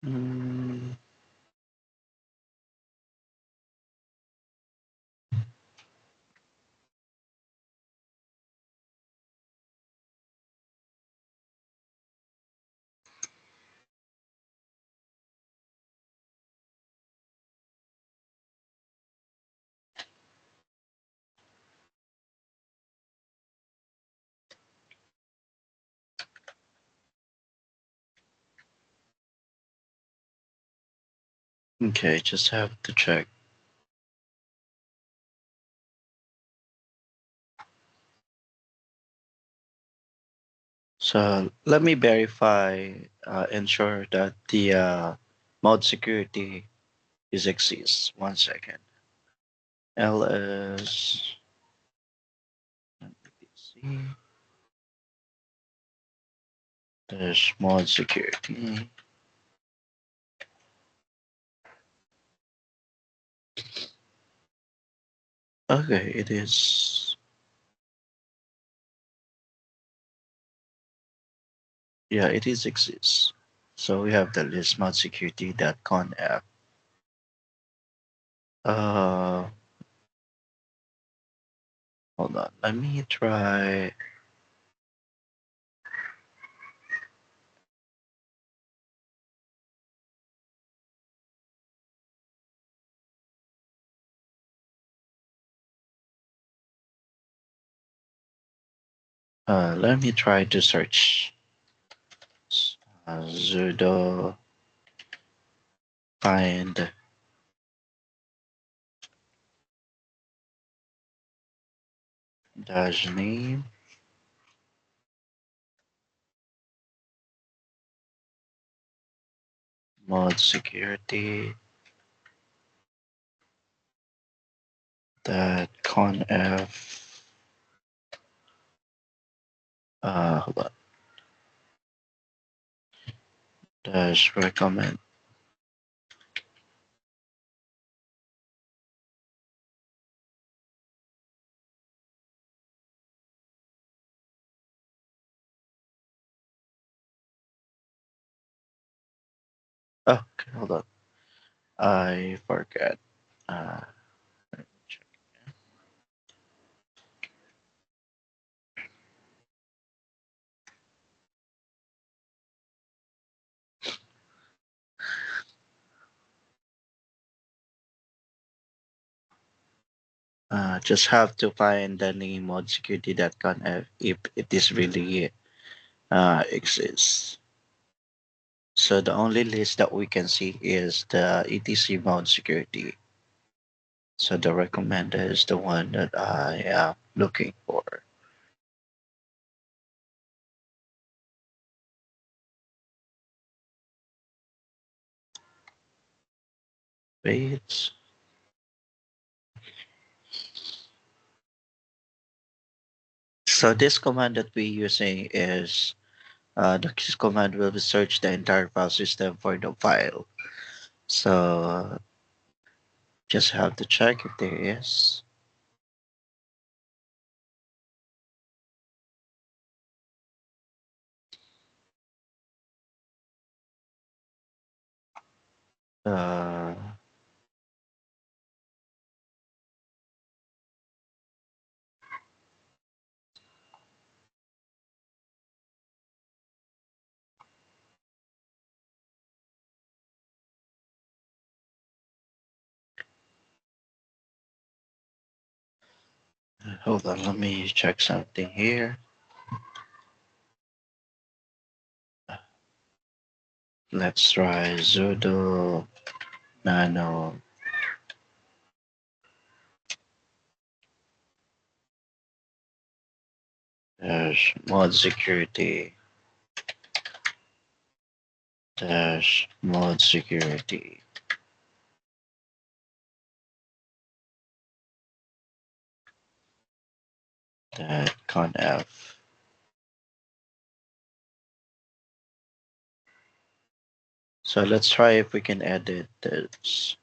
Mm, okay, just have to check. So let me verify, ensure that the Mode security is exists. One second. ls dash mode security. Okay, it is. Yeah, it is exists. So we have the list mode security.conf. Uh, hold on. Let me try. Let me try to search sudo find dash name mode security that conf hold on, dash recommend. Oh, okay, hold on. I forgot. Uh, let me check. Just have to find the name mode security.conf if it is really exists. So the only list that we can see is the etc mode security. So the recommended is the one that I am looking for. Wait. So this command that we're using is this command will search the entire file system for the file. So just have to check if there is. Uh, Hold on, let me check something here. Let's try sudo nano dash mod security dash mod security that conf. So let's try if we can edit this.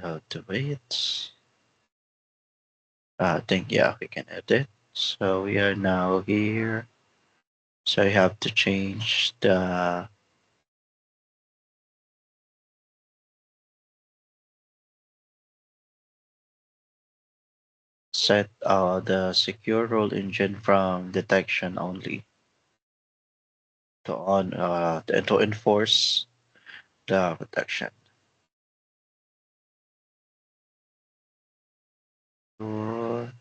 How to wait. I think yeah, we can edit. So we are now here. So you have to change the set the secure role engine from detection only to on to enforce the protection. Sure.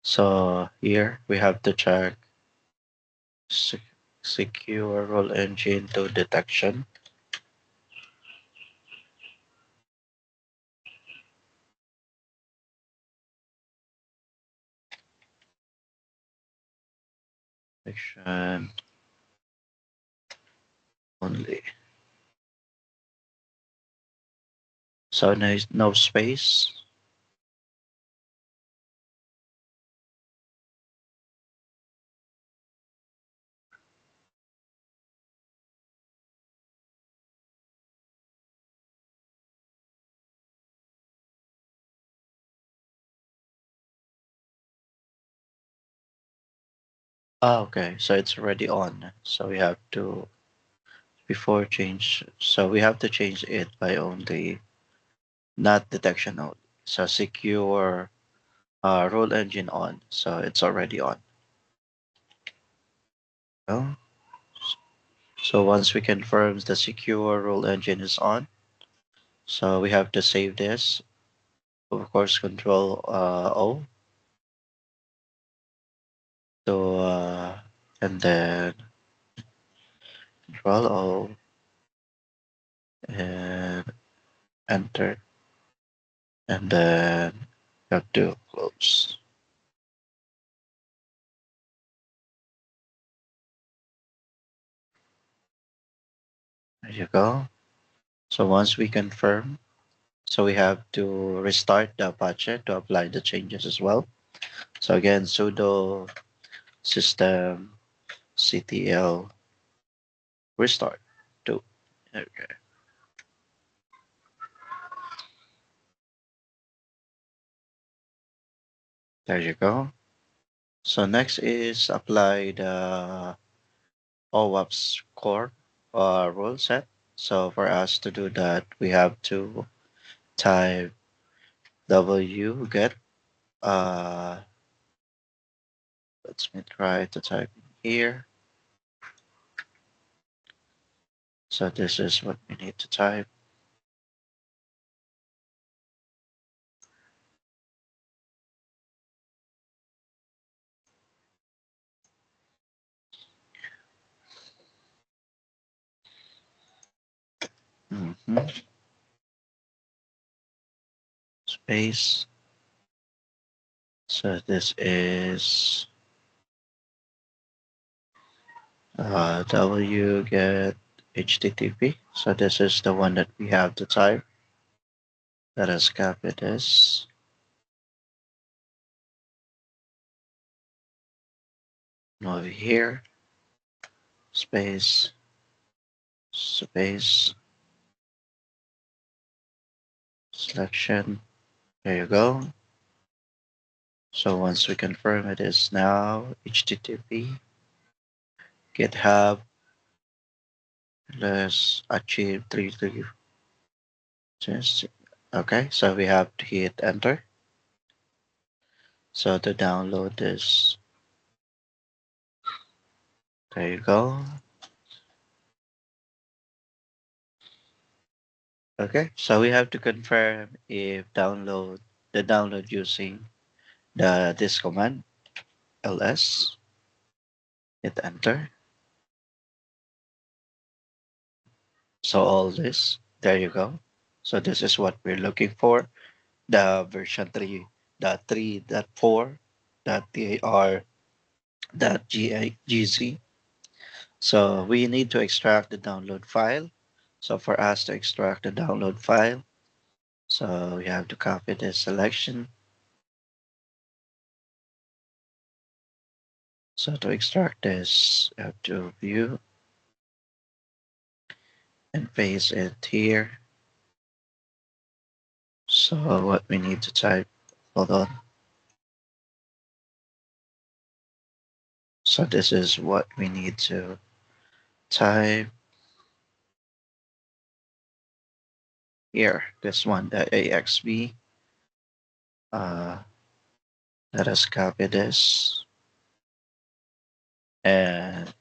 So here we have to check secure role engine to detection. Detection only. So no space. Ah, okay. So it's already on. So we have to before change. So we have to change it by only not detection only. So secure role engine on. So it's already on. Oh. So once we confirm the secure role engine is on, so we have to save this. Of course, Control O. So and then Control O and enter, and then you have to close. There you go. So once we confirm, so we have to restart the Apache to apply the changes as well. So again, sudo system ctl restart to. Okay, there you go. So next is apply the OWASP core rule set. So for us to do that, we have to type w get. Uh, Let's me try to type in here. So this is what we need to type. Mhm. Space. So this is w get http. So this is the one that we have to type. Let us copy this. Over here. Space. Space. Selection. There you go. So once we confirm it is now http github let's achieve 33. Okay, so we have to hit enter. So to download this, there you go. Okay, so we have to confirm if download using this command ls, hit enter. So all this, there you go. So this is what we're looking for. The version 3.3.4.tar.gz. So we need to extract the download file. So for us to extract the download file, so we have to copy this selection. So to extract this, you have to view and paste it here. So what we need to type, hold on. So this is what we need to type here. This one, the AXB. Uh, Let us copy this and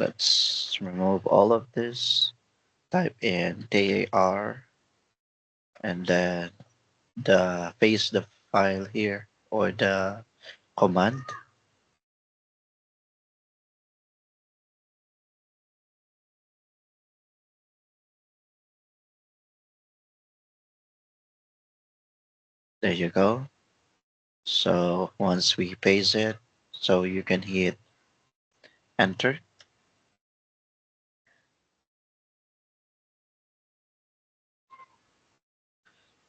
let's remove all of this. Type in DAR and then paste the file here or the command. There you go. So once we paste it, so you can hit enter.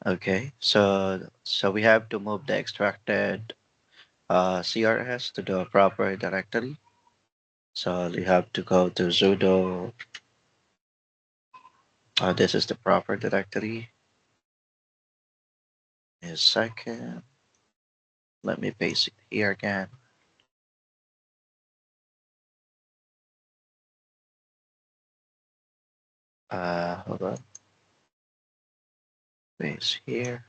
Okay, so we have to move the extracted CRS to the proper directory. So you have to go to sudo. This is the proper directory. A second. Let me paste it here again. Hold on. Paste here.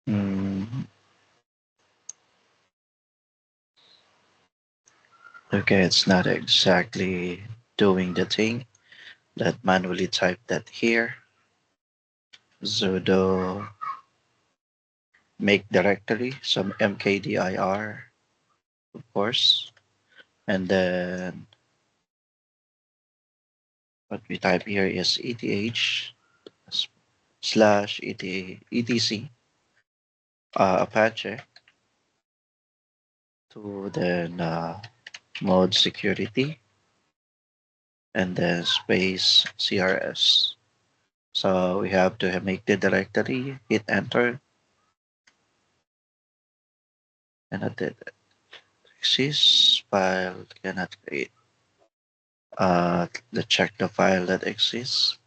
Mm, okay, it's not exactly doing the thing. Let manually type that here. Sudo make directory, some mkdir, of course. And then what we type here is eth slash etc Apache to then mode security and then space CRS. So we have to make the directory, hit enter, and at the exists file cannot create. Let's check the file that exists.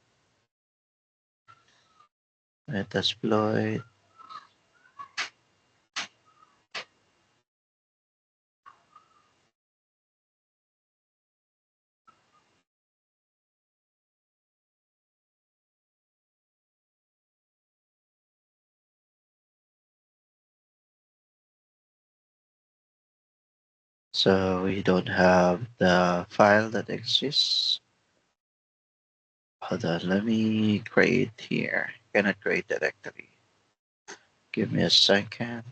Metasploit. So we don't have the file that exists. Hold on, let me create here. Cannot create directory. Give me a second.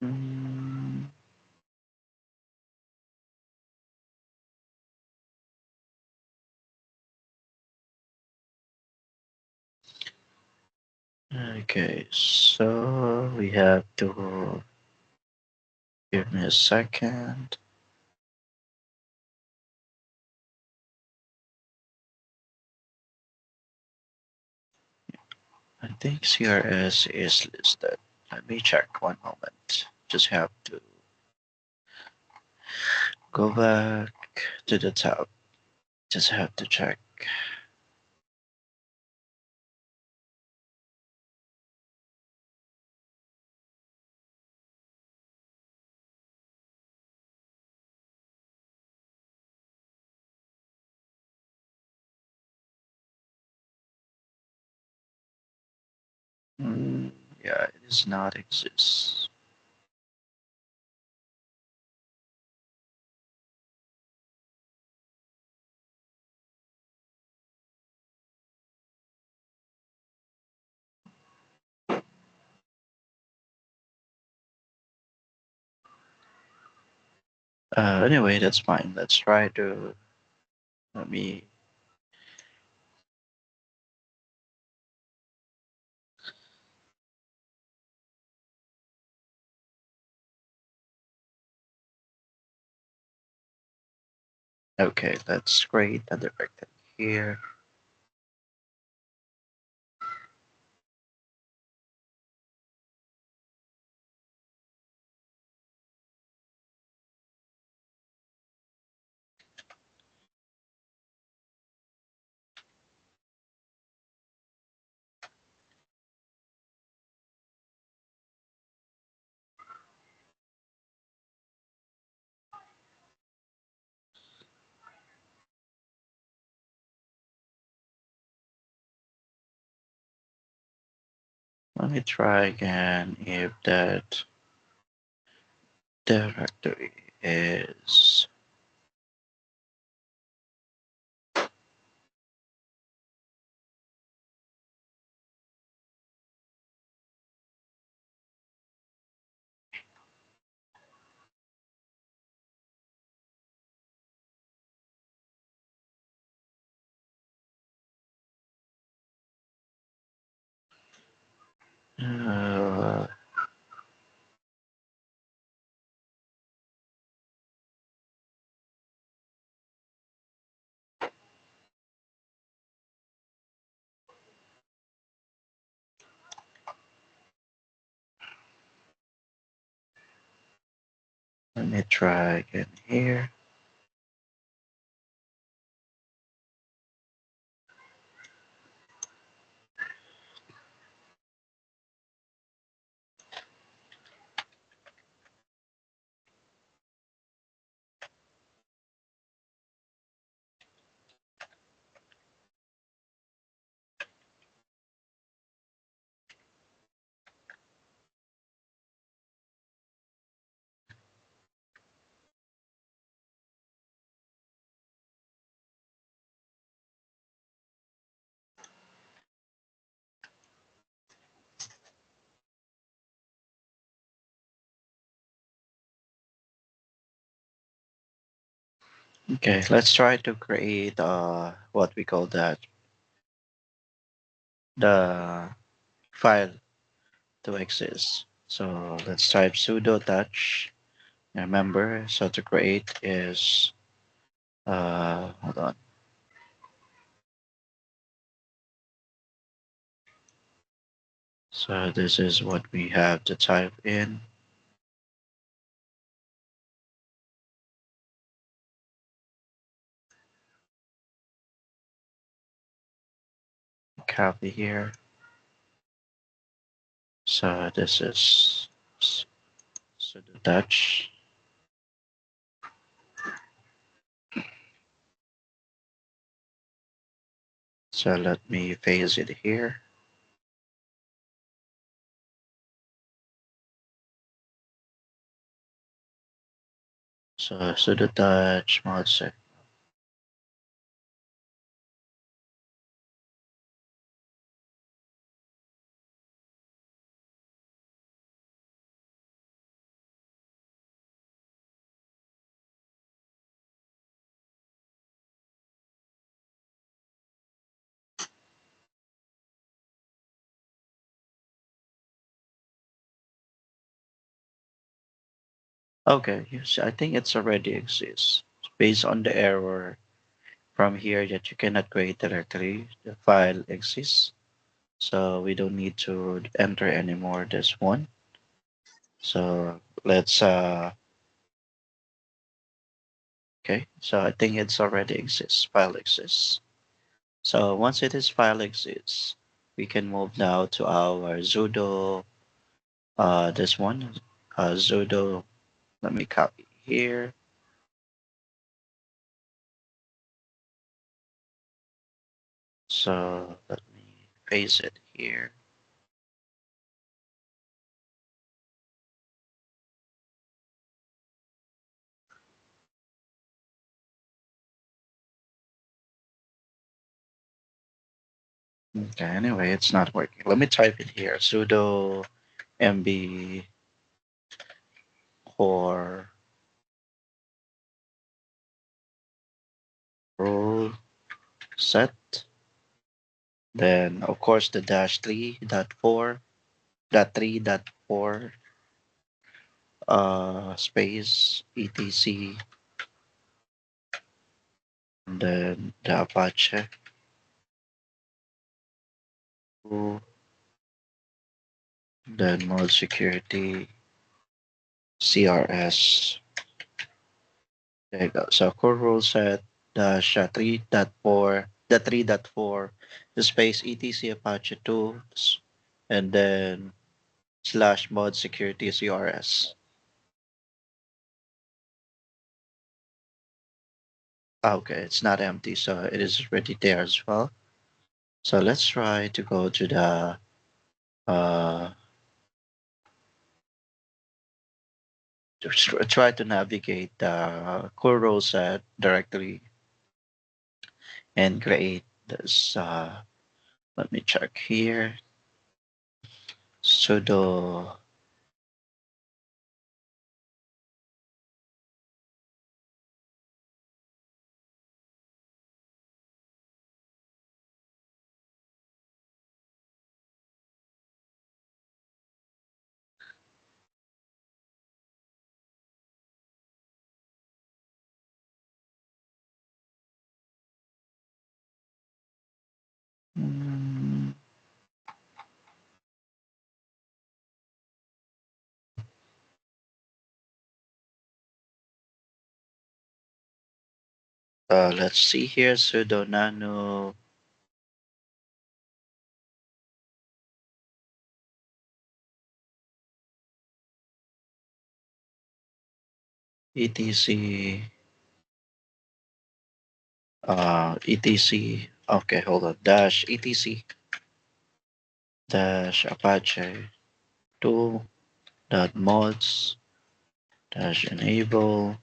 Mm, okay, so we have to give me a second. I think CRS is listed. Let me check one moment. Just have to go back to the tab. Just have to check. Mm, yeah, it does not exist. Anyway, that's fine. Let's try to let me. Okay, let's create a directory here. Let me try again if that directory is uh, let me try again here. Okay, let's try to create what we call that the file to exist. So let's type sudo touch. Remember, so to create is hold on. So this is what we have to type in. Copy here. So this is sudo touch. So let me paste it here. So sudo touch modset. Okay, yes, I think it's already exists. Based on the error from here that you cannot create directory, the file exists. So we don't need to enter anymore this one. So let's okay. So I think it's already exists. File exists. So once it is file exists, we can move now to our sudo this one sudo. Let me copy here. So let me paste it here. Okay, anyway, it's not working. Let me type it here. Sudo mb core rule set. Then of course the dash 3.4 .3.4 space etc and then the Apache, then mode security, CRS. There you go. So core rule set dash 3.4, the 3.4, the space etc Apache tools, and then slash mod security CRS. Okay, it's not empty, so it is already there as well. So let's try to go to the uh try to navigate the core role set directory and create this let me check here sudo mm, let's see here sudo nano etc etc okay hold on dash etc dash apache 2 dot mods dash enable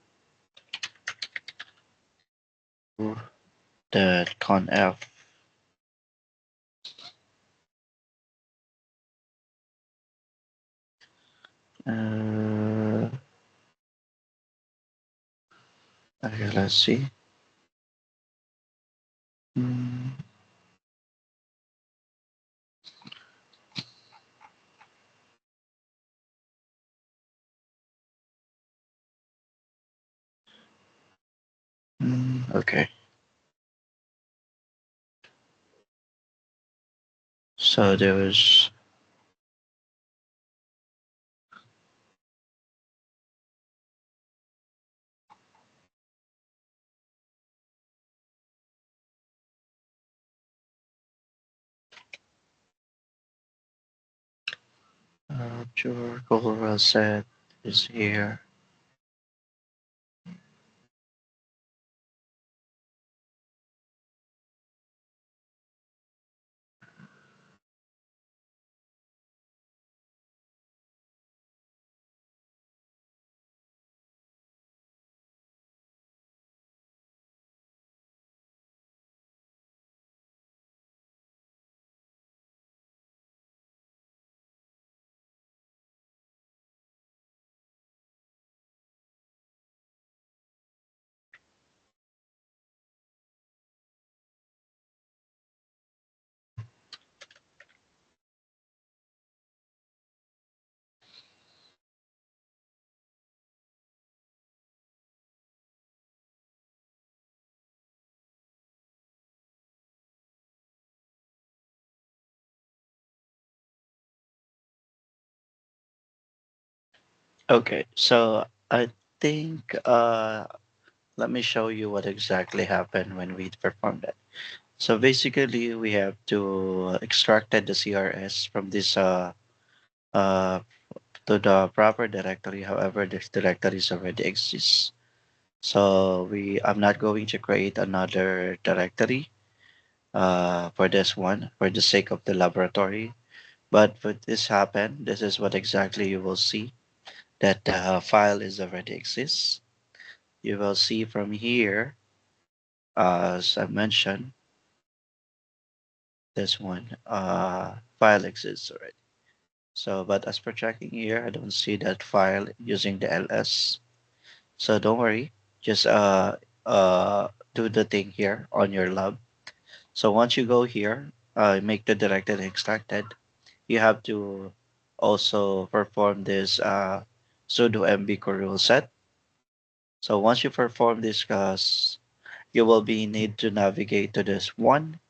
dot conf uh, okay, let's see. Mm, okay. So there was pure Colorado set is here. Okay, so I think let me show you what exactly happened when we performed that. So basically, we have to extracted the CRS from this uh to the proper directory. However, this directory already exists. So I'm not going to create another directory for this one for the sake of the laboratory. But when this happen, this is what exactly you will see that the file is already exists. You will see from here, as I mentioned, this one file exists already. So, but as per checking here, I don't see that file using the ls. So don't worry, just do the thing here on your lab. So once you go here, make the directed and extracted, you have to also perform this sudo mb core rule set. So once you perform this You will be need to navigate to this one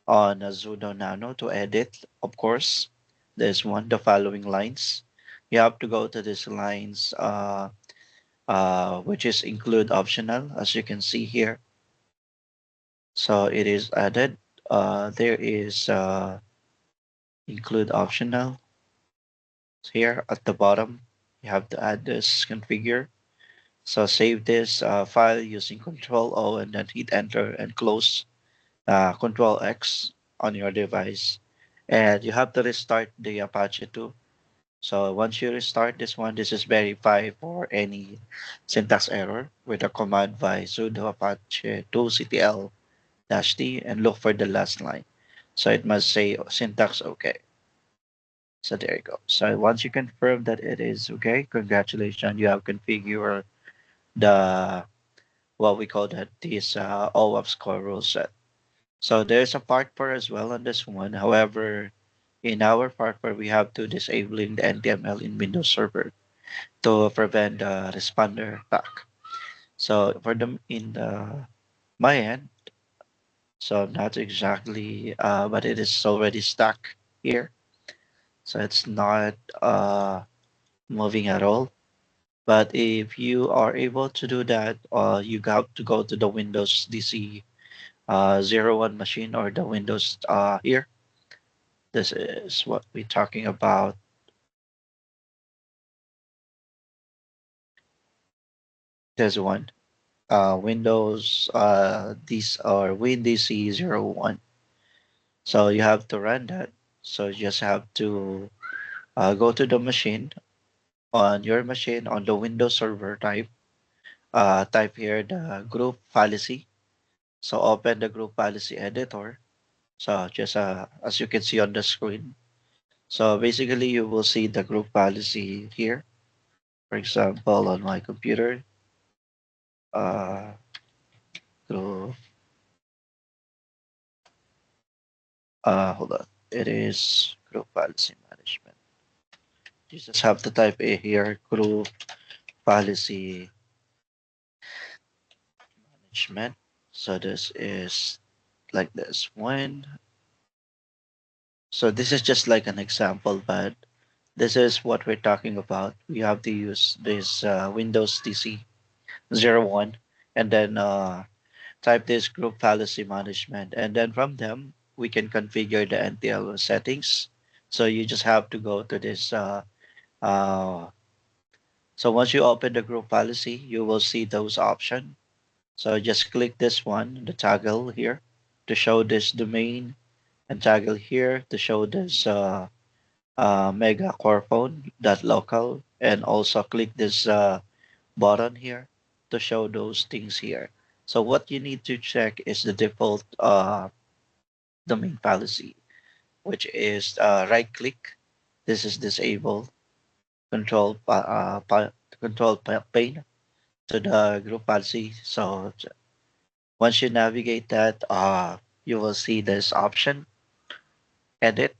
on a Zudo Nano to edit, of course. There's one, the following lines. You have to go to these lines, which is include optional, as you can see here. So it is added. There is include optional here at the bottom. You have to add this configure. So save this file using Control O and then hit enter and close Control X on your device. And you have to restart the Apache 2. So once you restart this one, this is verify for any syntax error with the command by sudo apache 2ctl-t and look for the last line. So it must say syntax okay. So there you go. So once you confirm that it is okay, congratulations, you have configured the what we call that this OAuth score rule set. So there's a part 4 as well on this one. However, in our part 4, we have to disabling the NTML in Windows Server to prevent the responder attack. So for them in my end, so not exactly, but it is already stuck here. So it's not moving at all. But if you are able to do that, you have to go to the Windows DC 01 machine or the Windows here. This is what we're talking about. This one. Windows these are WinDC 01. So you have to run that. So you just have to go to the machine on your machine on the Windows Server type. Type here the group policy. So open the group policy editor. So just as you can see on the screen. So basically you will see the group policy here. For example, on my computer, uh, group, hold on. It is group policy management. You just have to type a here group policy management. So this is like this one. So this is just like an example, but this is what we're talking about. We have to use this Windows DC 01 and then type this group policy management. And then from them, we can configure the NTL settings. So you just have to go to this. Uh, so once you open the group policy, you will see those options. So just click this one, the toggle here to show this domain and toggle here to show this mega core phone dot local and also click this button here to show those things here. So what you need to check is the default domain policy, which is right click. This is disabled control pane to the group policy. So once you navigate that, you will see this option, edit.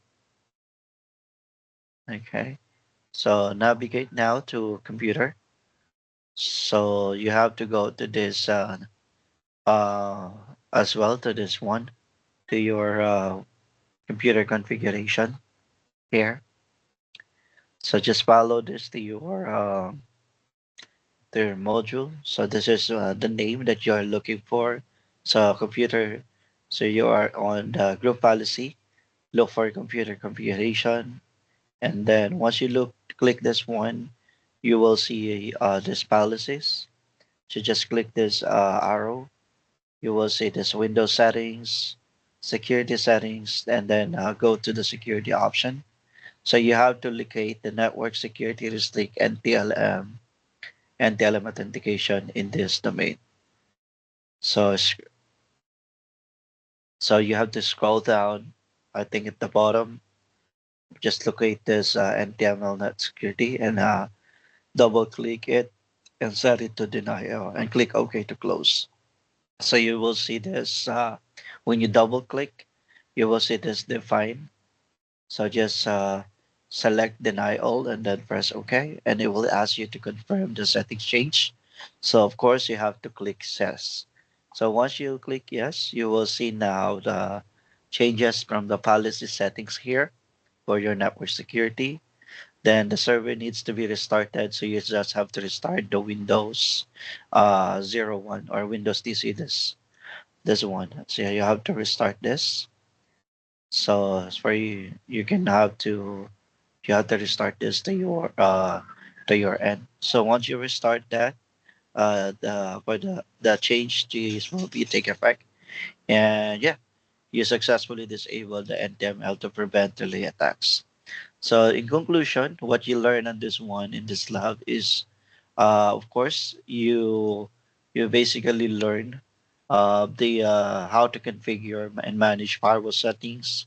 Okay. So navigate now to computer. So you have to go to this uh, as well to this one to your computer configuration here. So just follow this to your module. So this is the name that you are looking for. So computer. So you are on the group policy. Look for computer configuration, and then once you click this one, you will see this policies. So just click this arrow. You will see this Windows settings, security settings, and then go to the security option. So you have to locate the network security restrict and TLM authentication in this domain. So so you have to scroll down. I think at the bottom, just locate this NTML net security and double click it and set it to deny and click OK to close. So you will see this when you double click, you will see this define. So just select deny all and then press OK, and it will ask you to confirm the settings change. So of course you have to click yes. So once you click yes, you will see now the changes from the policy settings here for your network security. Then the server needs to be restarted. So you just have to restart the Windows 01 or Windows DC this one. So you have to restart this. So as for you, you have to restart this to your end. So once you restart that, the change keys will be take effect. And yeah, you successfully disable the NTML to prevent delay attacks. So in conclusion, what you learn on this one in this lab is, of course, you basically learn the how to configure and manage firewall settings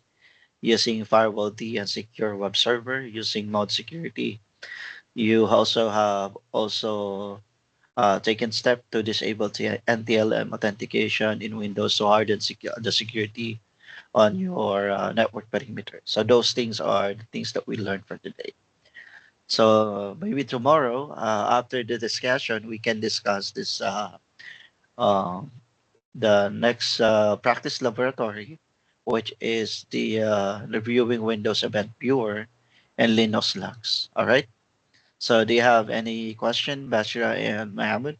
using firewall D and secure web server using mod security. You also have also taken step to disable NTLM authentication in Windows to harden the security on your network perimeter. So those things are the things that we learned for today. So maybe tomorrow, after the discussion, we can discuss this uh, the next practice laboratory, which is the reviewing Windows Event Viewer and Linux logs. All right. So do you have any question, Bashira and Mohammed?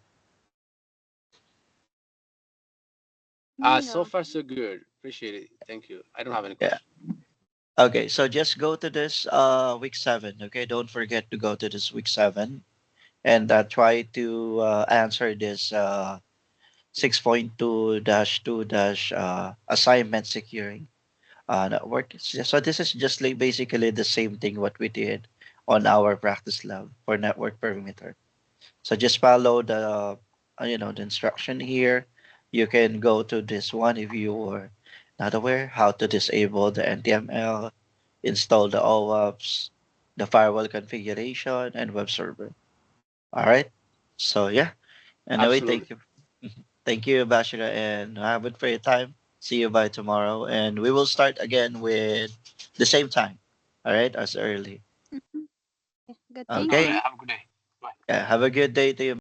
So No. far so good. Appreciate it. Thank you. I don't have any Yeah. question. Okay. So just go to this week 7. Okay. Don't forget to go to this week 7 and try to answer this 6.2 2 assignment securing network. So this is just like basically the same thing what we did on our practice lab for network perimeter. So just follow the instruction here. You can go to this one if you are not aware how to disable the NTML, install the OAuths, the firewall configuration, and web server. All right. So yeah. Anyway, Absolutely. thank you. Thank you, Bashira and Mohammed, for your time. See you by tomorrow. And we will start again with the same time. All right, as early. Mhm. Yeah, good. All Thank Okay. right. you. Have a good day. Bye. Yeah, have a good day to you.